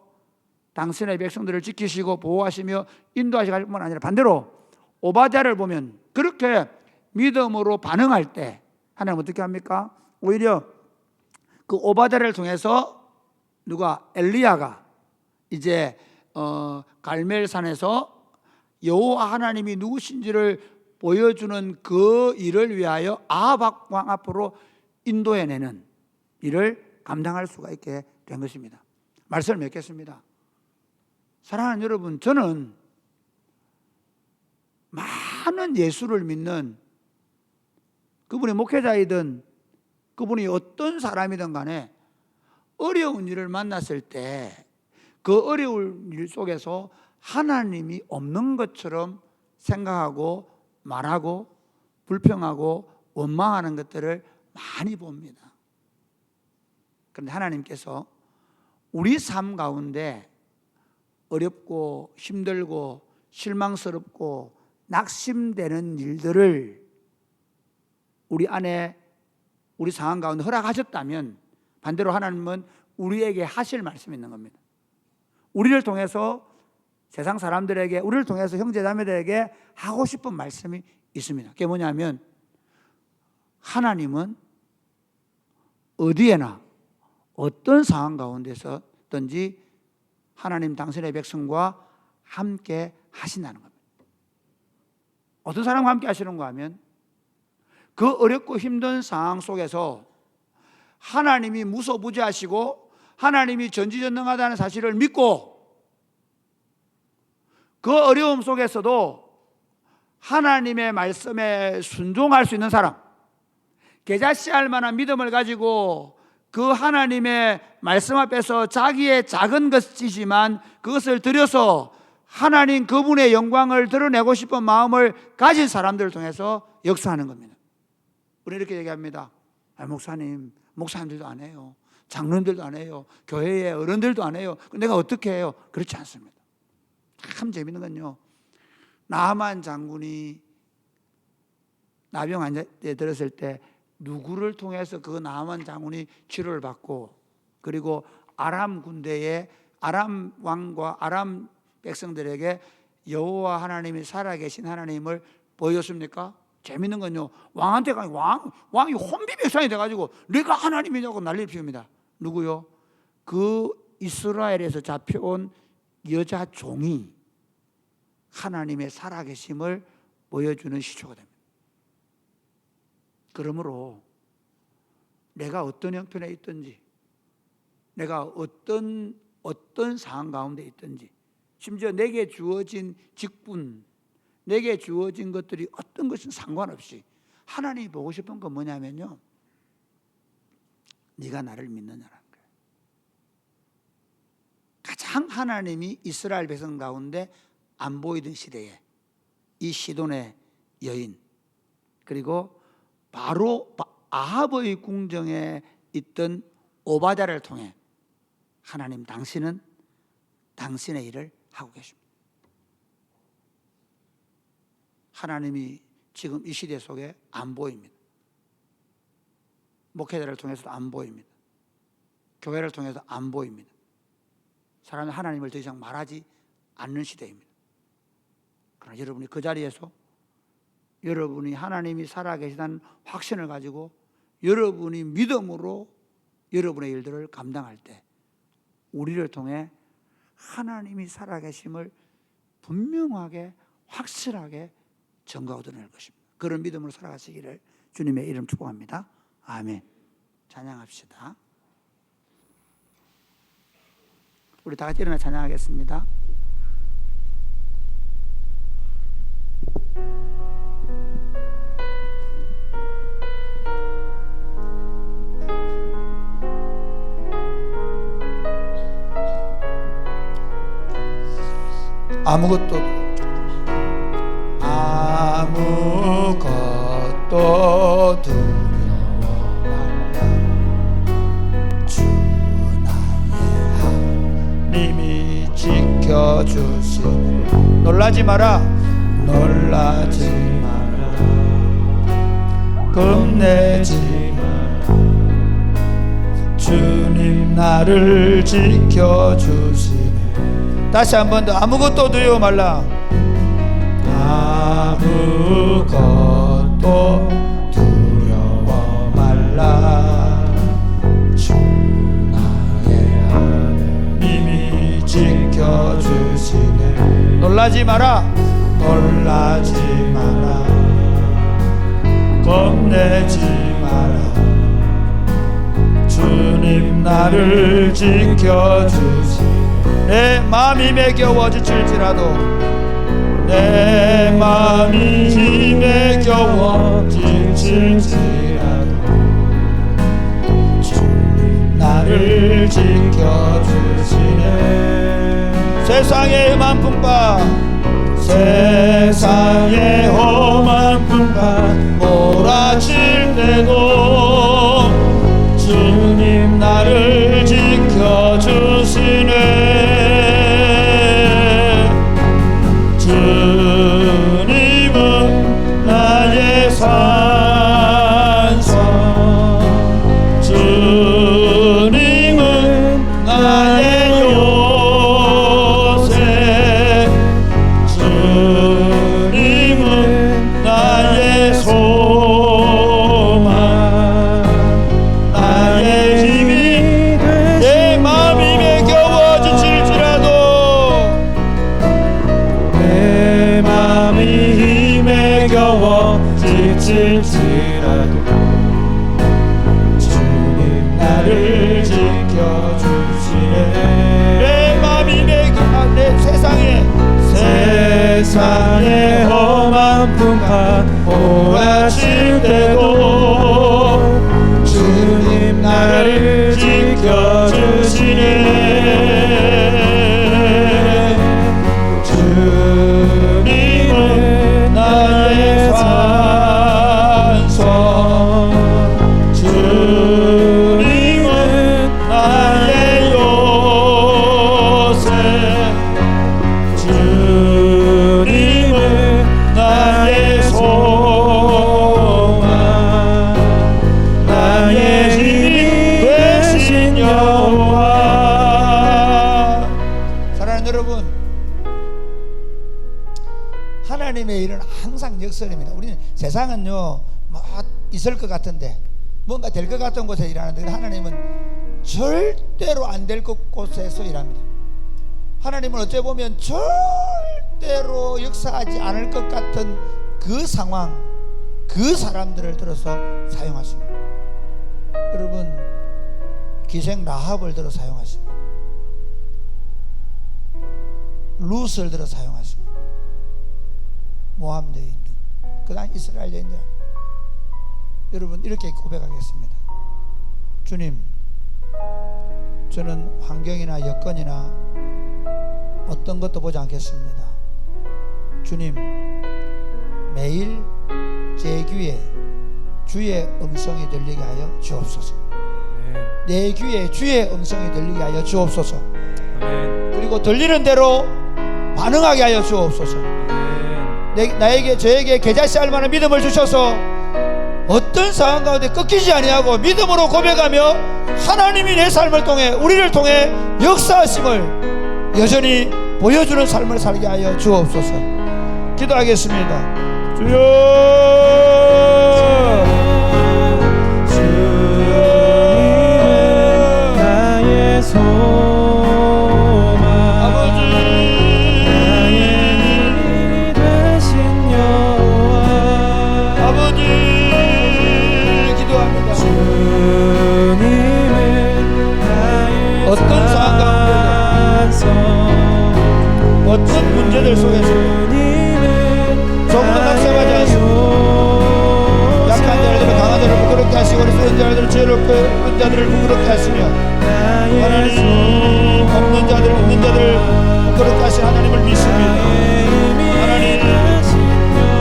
당신의 백성들을 지키시고 보호하시며 인도하실 뿐만 아니라 반대로 오바댜를 보면 그렇게 믿음으로 반응할 때 하나님 어떻게 합니까? 오히려 그 오바댜를 통해서 누가 엘리야가 이제 갈멜산에서 여호와 하나님이 누구신지를 보여주는 그 일을 위하여 아합 왕 앞으로 인도해내는 일을 감당할 수가 있게 된 것입니다. 말씀을 맺겠습니다. 사랑하는 여러분, 저는 많은 예수를 믿는 그분이 목회자이든 그분이 어떤 사람이든 간에 어려운 일을 만났을 때 그 어려운 일 속에서 하나님이 없는 것처럼 생각하고 말하고 불평하고 원망하는 것들을 많이 봅니다. 그런데 하나님께서 우리 삶 가운데 어렵고 힘들고 실망스럽고 낙심되는 일들을 우리 안에 우리 상황 가운데 허락하셨다면 반대로 하나님은 우리에게 하실 말씀이 있는 겁니다. 우리를 통해서 세상 사람들에게 우리를 통해서 형제자매들에게 하고 싶은 말씀이 있습니다. 그게 뭐냐면 하나님은 어디에나 어떤 상황 가운데서든지 하나님 당신의 백성과 함께 하신다는 겁니다. 어떤 사람과 함께 하시는가 하면 그 어렵고 힘든 상황 속에서 하나님이 무소부재하시고 하나님이 전지전능하다는 사실을 믿고 그 어려움 속에서도 하나님의 말씀에 순종할 수 있는 사람, 겨자씨알 만한 믿음을 가지고 그 하나님의 말씀 앞에서 자기의 작은 것이지만 그것을 들여서 하나님 그분의 영광을 드러내고 싶은 마음을 가진 사람들을 통해서 역사하는 겁니다. 우리는 이렇게 얘기합니다. 목사님, 목사님들도 안 해요. 장로님들도 안 해요. 교회의 어른들도 안 해요. 내가 어떻게 해요? 그렇지 않습니다. 참 재밌는 건요, 나만 장군이 나병 환자에 들었을 때 누구를 통해서 그 나만 장군이 치료를 받고 그리고 아람 군대의 아람 왕과 아람 백성들에게 여호와 하나님이 살아계신 하나님을 보여줬습니까? 재밌는 건요, 왕한테 가니 왕이 혼비백산이 돼가지고 내가 하나님이냐고 난리를 피웁니다. 누구요? 그 이스라엘에서 잡혀온 여자 종이 하나님의 살아계심을 보여주는 시초가 됩니다. 그러므로 내가 어떤 형편에 있든지 내가 어떤 상황 가운데 있든지 심지어 내게 주어진 직분, 내게 주어진 것들이 어떤 것은 상관없이 하나님이 보고 싶은 건 뭐냐면요, 네가 나를 믿느냐라는 거예요. 가장 하나님이 이스라엘 백성 가운데 안 보이던 시대에 이 시돈의 여인 그리고 바로 아합의 궁정에 있던 오바댜를 통해 하나님 당신은 당신의 일을 하고 계십니다. 하나님이 지금 이 시대 속에 안 보입니다. 목회자를 통해서도 안 보입니다. 교회를 통해서 안 보입니다. 사람은 하나님을 더 이상 말하지 않는 시대입니다. 그러나 여러분이 그 자리에서 여러분이 하나님이 살아계시다는 확신을 가지고 여러분이 믿음으로 여러분의 일들을 감당할 때 우리를 통해 하나님이 살아계심을 분명하게 확실하게 증거하고 드러낼 것입니다. 그런 믿음으로 살아가시기를 주님의 이름 축복합니다. 아멘. 찬양합시다. 우리 다 같이 일어나 찬양하겠습니다. 아무것도 두려워 말라. 주 나의 하나님이 지켜주시네. 놀라지 마라. 놀라지 마라. 겁내지 마라. 주님 나를 지켜주시네. 다시 한 번 더. 아무것도 두려워 말라. 아무것도 두려워 말라. 주 나의 하나님이 지켜주시네. 놀라지 마라. 놀라지 마라. 겁내지 마라. 주님 나를 지켜주시네. 내 마음이 힘에 겨워 지칠지라도, 내 마음이 힘에 겨워 지칠지라도 주님 나를 지켜주시네. 세상의 험한 풍파, 세상의 험한 풍파 몰아칠 때도 주님 나를 지켜주시네. 주님은 나의 산성, 주님은 나의 요새, 주님은 나의 소망, 나의 힘이 내 마음 힘에 겨워 지칠지라도, 내 마음이 힘에 겨워 지칠지라도 주님 나를 지켜주시네. 내 마음이 힘에 겨워, 내 세상에 험한 풍파 몰아칠 때도 주님 나를 지켜주시네. 주님은 나의 산성, 주님은 나의 요새, 주님은 나의 소망, 나의 힘이 되신 여호와. 사랑하는 여러분, 하나님의 일은 항상 역설입니다. 우리는 세상은요 뭐 있을 것 같은데 뭔가 될 것 같은 곳에 일하는데, 하나님은 절대로 안 될 곳에서 일합니다. 하나님은 어째 보면 절대로 역사하지 않을 것 같은 그 상황, 그 사람들을 들어서 사용하십니다. 여러분, 기생 라합을 들어 사용하십니다. 룻을 들어 사용하십니다. 모함 여인들, 그 당시 이스라엘 여인들. 여러분, 이렇게 고백하겠습니다. 주님, 저는 환경이나 여건이나 어떤 것도 보지 않겠습니다. 주님, 매일 제 귀에 주의 음성이 들리게 하여 주옵소서. 내 귀에 주의 음성이 들리게 하여 주옵소서. 그리고 들리는 대로 반응하게 하여 주옵소서. 나에게, 저에게 겨자씨 할 만한 믿음을 주셔서 어떤 상황 가운데 꺾이지 아니하고 믿음으로 고백하며 하나님이 내 삶을 통해, 우리를 통해 역사하심을 여전히 보여주는 삶을 살게 하여 주옵소서. 기도하겠습니다. 주여, 주여. 아버지 기도합니다. 주님은 나의 어떤 상황 가운데도 어떤 문제들 속에서 조금도 낙심하지 않습니다. 약한 자들을 강한 자를 부끄럽게 하시고 어리석은 자들을 죄롭게 한 자들을 부끄럽게 하시며 하나님 없는 자들 없는 자들을 부끄럽게 하신 하나님을 믿습니다.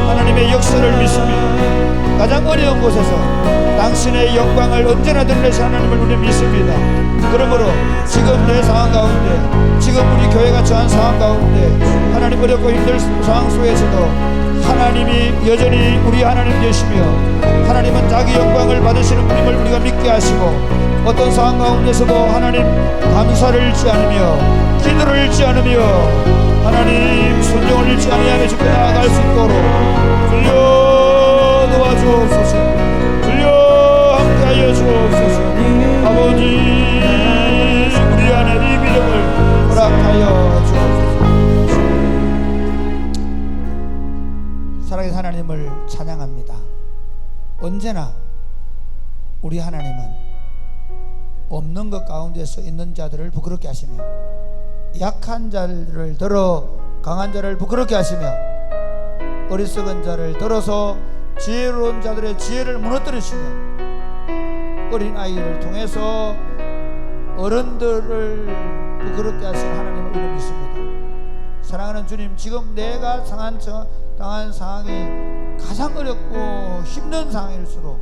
하나님의 역사를 믿습니다. 가장 어려운 곳에서 당신의 영광을 언제나 드러내신 하나님을 우리는 믿습니다. 그러므로 지금 내 상황 가운데 지금 우리 교회가 처한 상황 가운데 하나님 어렵고 힘든 상황 속에서도 하나님이 여전히 우리 하나님 되시며 하나님은 자기 영광을 받으시는 분임을 우리가 믿게 하시고 어떤 상황 가운데서도 하나님 감사를 잃지 않으며 기도를 잃지 않으며 하나님 순종을 잃지 아니하며 주께 나아갈 수 있도록 주여 도와주옵소서. 주여 함께하여 주옵소서. 아버지 우리 안에 이 믿음을 허락하여 주옵소서. 사랑의 하나님을 찬양합니다. 언제나 우리 하나님은 없는 것 가운데서 있는 자들을 부끄럽게 하시며 약한 자를 들어 강한 자를 부끄럽게 하시며 어리석은 자를 들어서 지혜로운 자들의 지혜를 무너뜨리시며 어린 아이를 통해서 어른들을 부끄럽게 하시는 하나님을 우리는 믿습니다. 사랑하는 주님, 지금 내가 당한 상황이 가장 어렵고 힘든 상황일수록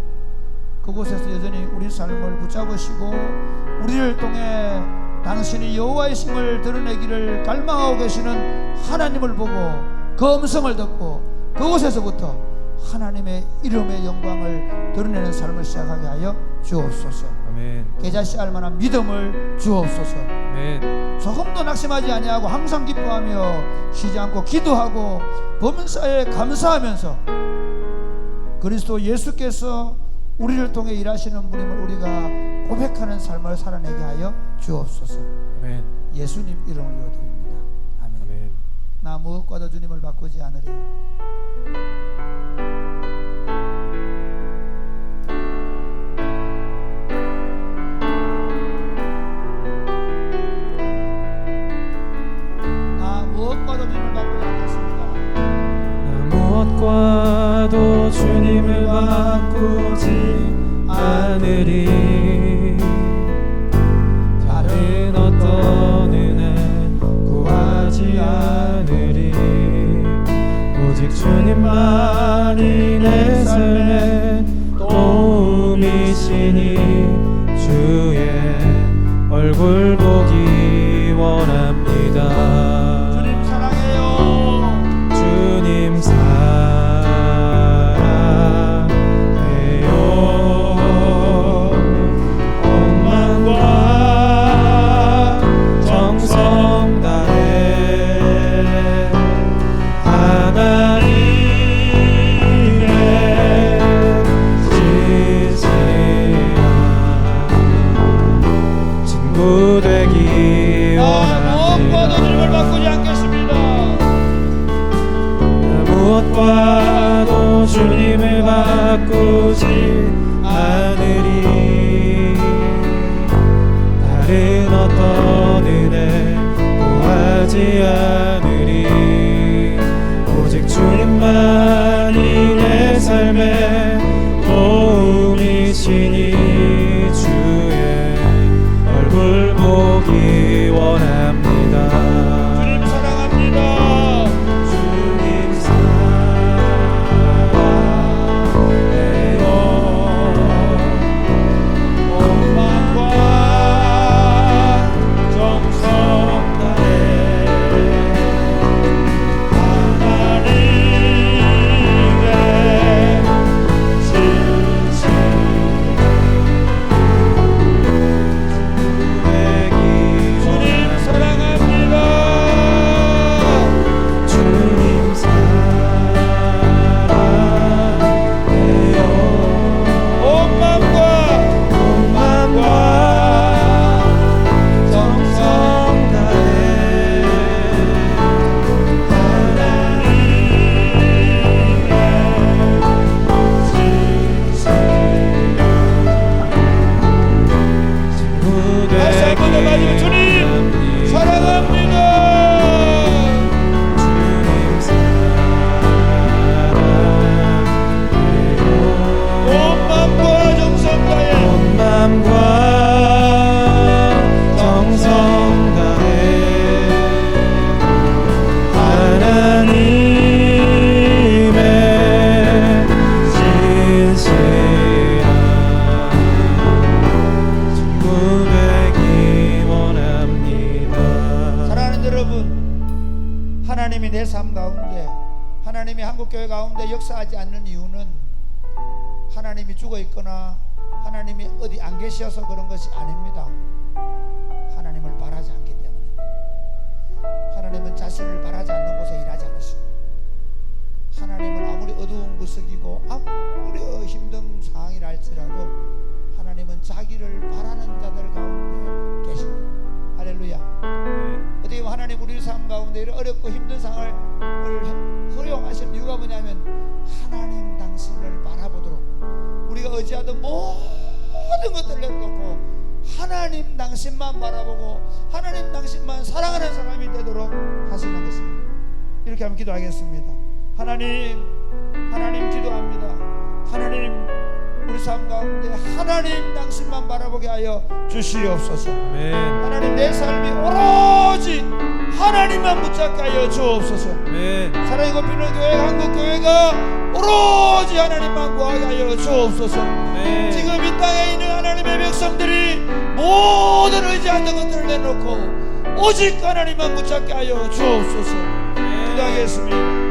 그곳에서 여전히 우리 삶을 붙잡으시고 우리를 통해 당신이 여호와이심을 드러내기를 갈망하고 계시는 하나님을 보고 그 음성을 듣고 그곳에서부터 하나님의 이름의 영광을 드러내는 삶을 시작하게 하여 주옵소서. 아멘. 계자씨 알만한 믿음을 주옵소서. 아멘. 조금도 낙심하지 아니하고 항상 기뻐하며 쉬지 않고 기도하고 범사에 감사하면서 그리스도 예수께서 우리를 통해 일하시는 분임을 우리가 고백하는 삶을 살아내게 하여 주옵소서. 아멘. 예수님 이름을 기도드립니다. 아멘. 아멘. 나 무엇과도 주님을 바꾸지 않으리. 나 무엇과도 주님을 바꾸지 않겠습니다. 나 무엇과도 주님을 바꾸지 않으리. 다른 어떤 은혜 구하지 않으리. 오직 주님만이 내 삶의 도움이시니 주의 얼굴 보기 원합니다. 주님 사랑해요. 주님 사랑해요. 온 마음과 정성 다해 하나님의 지시라 친구 되기 무엇과도 주님을 원합니다. 바꾸지 않겠습니다. 무엇과도 주님을 바꾸지 않으리. 다른 어떤 은혜 구하지 않으리. 오직 주님만이 내 삶의 도움이시니 주의 얼굴 보기 원합니다. 주님 사랑합니다. 주님 사랑해요. 온 마음과 정성 다해 하나님이 한국교회 가운데 역사하지 않는 이유는 하나님이 죽어 있거나 하나님이 어디 안 계셔서 그런 것이 아닙니다. 하나님을 바라지 않기 때문입니다. 하나님은 자신을 바라지 않는 곳에 일하지 않으십니다. 하나님은 아무리 어두운 구석이고 아무리 힘든 상황이라 할지라도 하나님은 자기를 바라는 자들 가운데 계십니다. 할렐루야. 어떻게 보면 하나님 우리 삶 가운데 이런 어렵고 힘든 상황을 허용하신 이유가 뭐냐면 하나님 당신을 바라보도록, 우리가 의지하던 모든 것들을 내려놓고 하나님 당신만 바라보고 하나님 당신만 사랑하는 사람이 되도록 하시는 것입니다. 이렇게 한번 기도하겠습니다. 하나님 기도합니다. 하나님 우리 삶 가운데 하나님 당신만 바라보게 하여 주시옵소서. 아멘. 하나님 내 삶이 오로지 하나님만 붙잡게 하여 주옵소서. 아멘. 사랑이 곱히는 교회 한국교회가 오로지 하나님만 구하게 하여 주옵소서. 아멘. 지금 이 땅에 있는 하나님의 백성들이 모든 의지하는 것들을 내놓고 오직 하나님만 붙잡게 하여 주옵소서. 기도하겠습니다.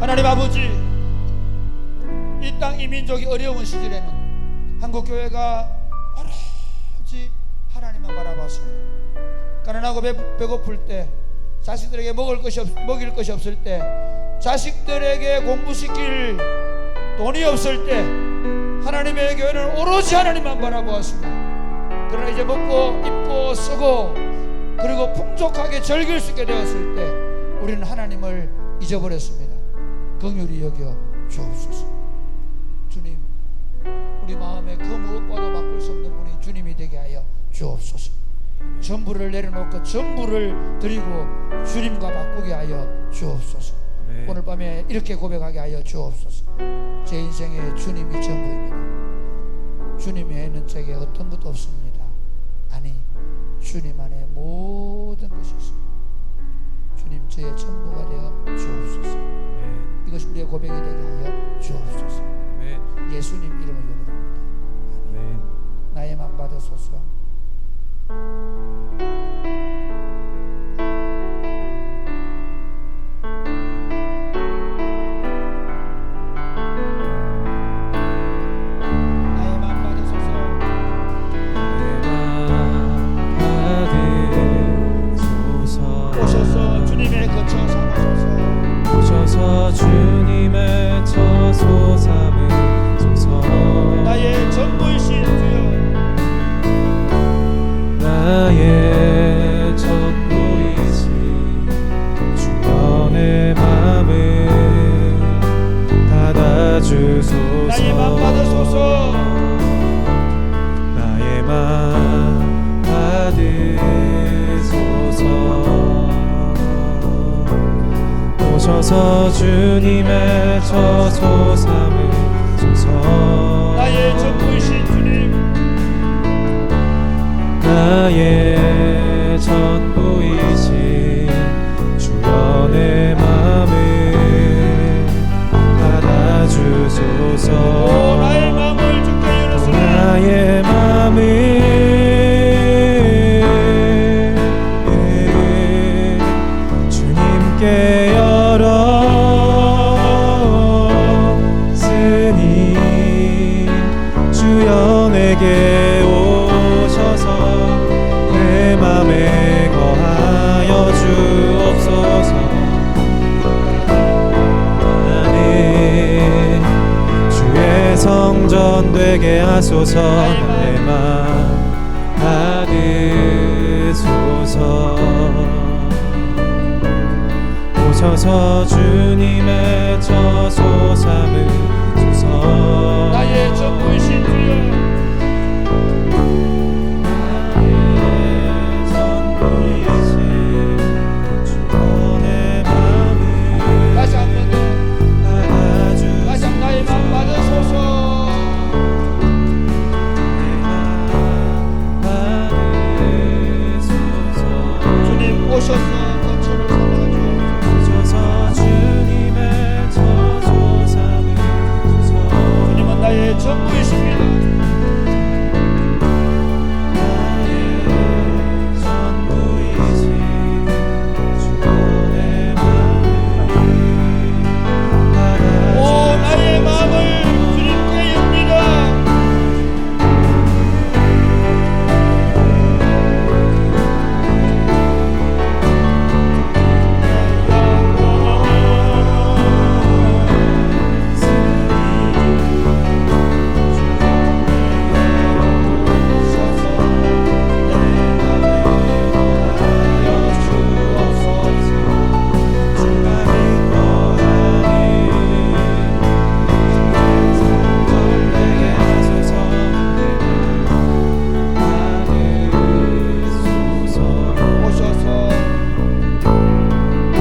하나님 아버지, 이 땅 이 민족이 어려운 시절에는 한국교회가 오로지 하나님만 바라봤습니다. 가난하고 배고플 때, 자식들에게 먹일 것이 없을 때, 자식들에게 공부시킬 돈이 없을 때 하나님의 교회는 오로지 하나님만 바라보았습니다. 그러나 이제 먹고 입고 쓰고 그리고 풍족하게 즐길 수 있게 되었을 때 우리는 하나님을 잊어버렸습니다. 긍휼히 여겨 주옵소서. 주님, 우리 마음에 그 무엇과도 바꿀 수 없는 분이 주님이 되게 하여 주옵소서. 전부를 내려놓고 전부를 드리고 주님과 바꾸게 하여 주옵소서. 아멘. 오늘 밤에 이렇게 고백하게 하여 주옵소서. 제 인생에 주님이 전부입니다. 주님 외에는 제게 어떤 것도 없습니다. 아니, 주님 안에 모든 것이 있습니다. 주님 저의 전부가 되어 주옵소서. 아멘. 이것이 우리의 고백이 되게 하여 주옵소서. 아멘. 예수님 이름을 기도드립니다. 아멘. 나의 맘 받으소서. 나의 맘 받으소서. 오셔서 주님의 거처 삼으소서. 오셔서 주님의 처소 삼으소서. 나의 전부이신 주여. 나의 전부이신 주여 내 맘을 받아주소서. 나의 맘 받으소서. 나의 맘 받으소서. 오셔서 주님의 처소 삼으소서. 나의 전부이신 주님. 나의 전부이신 주여 내 맘을 받아주소서. 오, 나의 받으소서. 나의 마음 받으소서. 오셔서 주님의 저소 삼으소서. 나의 전부이신 주여, 나의 전부이신 주여 내 마음을 다시 한 번 더, 받아주소서. 다시 한 번 나의 마음 받으소서. 내 마음 받으소서. 주님 오셔서 거처를 삼아줘. 오셔서 주님의 저소 삼으소서. 주님은 나의 전부이십니다. 나의 전부이신 주여 내 마음을 오, 나의 마음을 주님께 엽니다.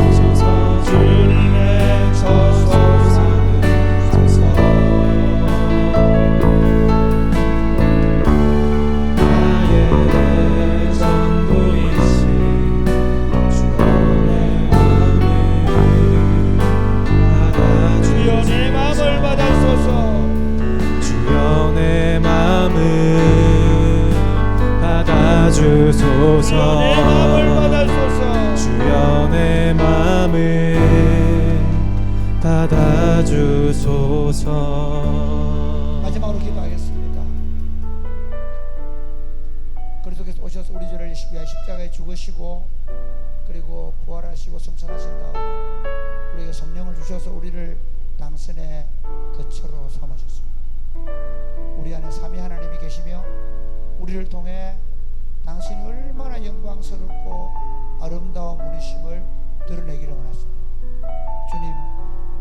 오셔서 주님의 저소 주여 내 마음을 받으소서. 주여 내 마음을 받아주소서. 주여 내 마음을 받으소서. 주여 내 마음을 받아주소서. 마지막으로 기도하겠습니다. 그리스도께서 오셔서 우리 죄를 위하여 십자가에 죽으시고 그리고 부활하시고 승천하신 다음 우리에게 성령을 주셔서 우리를 당신의 거처로 삼으셨습니다. 우리 안에 삼위 하나님이 계시며 우리를 통해 당신이 얼마나 영광스럽고 아름다운 분이심을 드러내기를 원하십니다. 주님,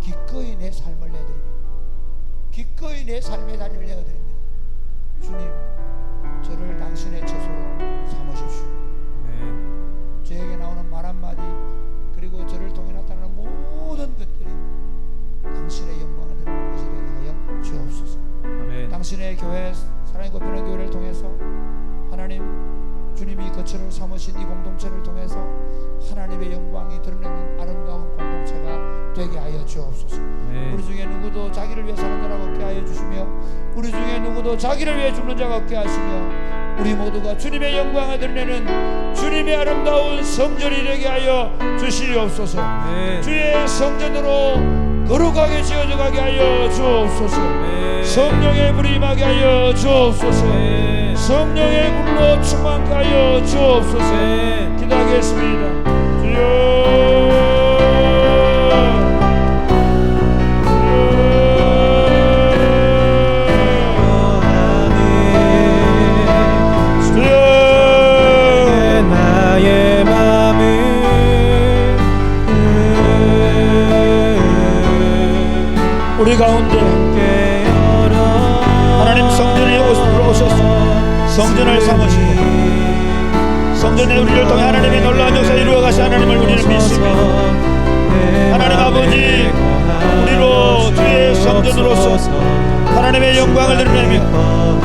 기꺼이 내 삶을 내드립니다. 기꺼이 내 삶의 자리를 내어드립니다. 주님, 저를 당신의 처소로 삼으십시오. 아멘. 저에게 나오는 말 한마디 그리고 저를 통해 나타나는 모든 것들이 당신의 영광을 드리는 것이 되게 하여 주옵소서. 아멘. 당신의 교회, 사랑이 곱히는 교회를 통해서 하나님, 주님이 거처를 삼으신 이 공동체를 통해서 하나님의 영광이 드러내는 아름다운 공동체가 되게 하여 주옵소서. 아멘. 우리 중에 누구도 자기를 위해 사는 자가 없게 하여 주시며 우리 중에 누구도 자기를 위해 죽는 자가 없게 하시며 우리 모두가 주님의 영광을 드러내는 주님의 아름다운 성전이 되게 하여 주시옵소서. 아멘. 주의 성전으로 거룩하게 지어져 가게 하여 주옵소서. 아멘. 성령의 불이 임하게 하여 주옵소서. 아멘. 성령의 불로 충만케 하여 주옵소서. 아멘. 기도하겠습니다. 주여, 나의 마음을 우리 가운데 하나님 성전에 오셔서 성전을 삼으시고 성전에 우리를 통해 하나님이 놀라운 역사 이루어 가신 하나님을 우리는 믿습니다. 하나님 아버지, 우리로 주의 성전으로서 하나님의 영광을 드러내며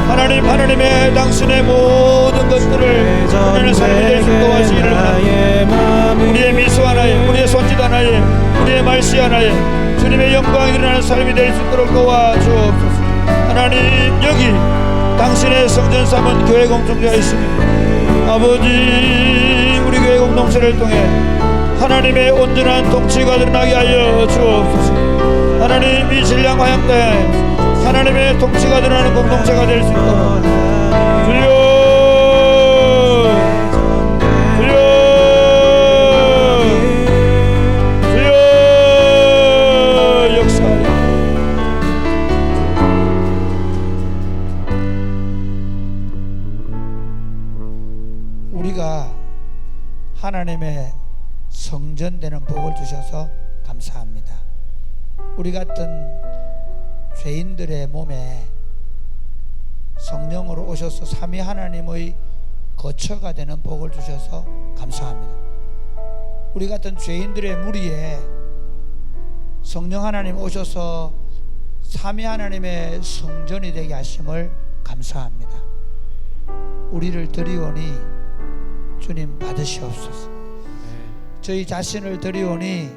하나님의 당신의 모든 것들을 드러내는 삶이 될 수 있도록 하시기를 원합니다. 우리의 미소 하나에, 우리의 손짓 하나에, 우리의 말씨 하나에 주님의 영광이 드러나는 삶이 될 수 있도록 도와주옵소서. 하나님, 여기 당신의 성전 삼은 교회 공동체가 있습니다. 아버지, 우리 교회 공동체를 통해 하나님의 온전한 통치가 드러나게 하여 주옵소서. 하나님, 이 신랑 화양대 하나님의 통치가 드러나는 공동체가 될 수 있도록 주여, 우리가 하나님의 성전되는 복을 주셔서 감사합니다. 우리 같은 죄인들의 몸에 성령으로 오셔서 삼위 하나님의 거처가 되는 복을 주셔서 감사합니다. 우리 같은 죄인들의 무리에 성령 하나님 오셔서 삼위 하나님의 성전이 되게 하심을 감사합니다. 우리를 드리오니 주님 받으시옵소서. 저희 자신을 드리오니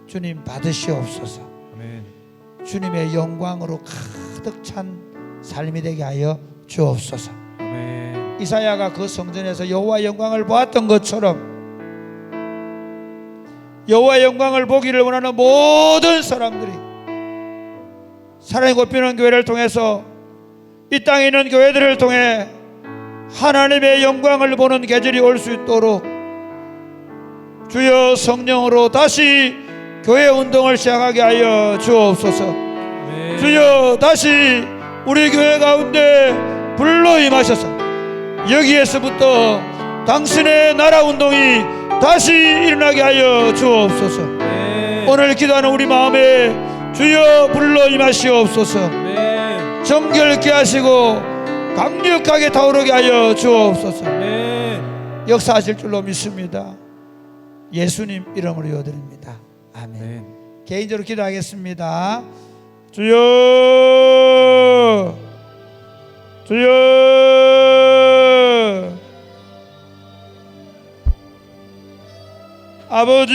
주님 받으시옵소서. 아멘. 주님의 영광으로 가득 찬 삶이 되게 하여 주옵소서. 아멘. 이사야가 그 성전에서 여호와의 영광을 보았던 것처럼 여호와의 영광을 보기를 원하는 모든 사람들이 사랑이 꽃피는 교회를 통해서 이 땅에 있는 교회들을 통해 하나님의 영광을 보는 계절이 올 수 있도록 주여 성령으로 다시 교회 운동을 시작하게 하여 주옵소서. 아멘. 주여 다시 우리 교회 가운데 불로 임하셔서 여기에서부터 당신의 나라 운동이 다시 일어나게 하여 주옵소서. 아멘. 오늘 기도하는 우리 마음에 주여 불로 임하시옵소서. 아멘. 정결케 하시고 강력하게 타오르게 하여 주옵소서. 아멘. 역사하실 줄로 믿습니다. 예수님 이름으로 기도드립니다. 아멘. 아멘. 개인적으로 기도하겠습니다. 주여 주여 아버지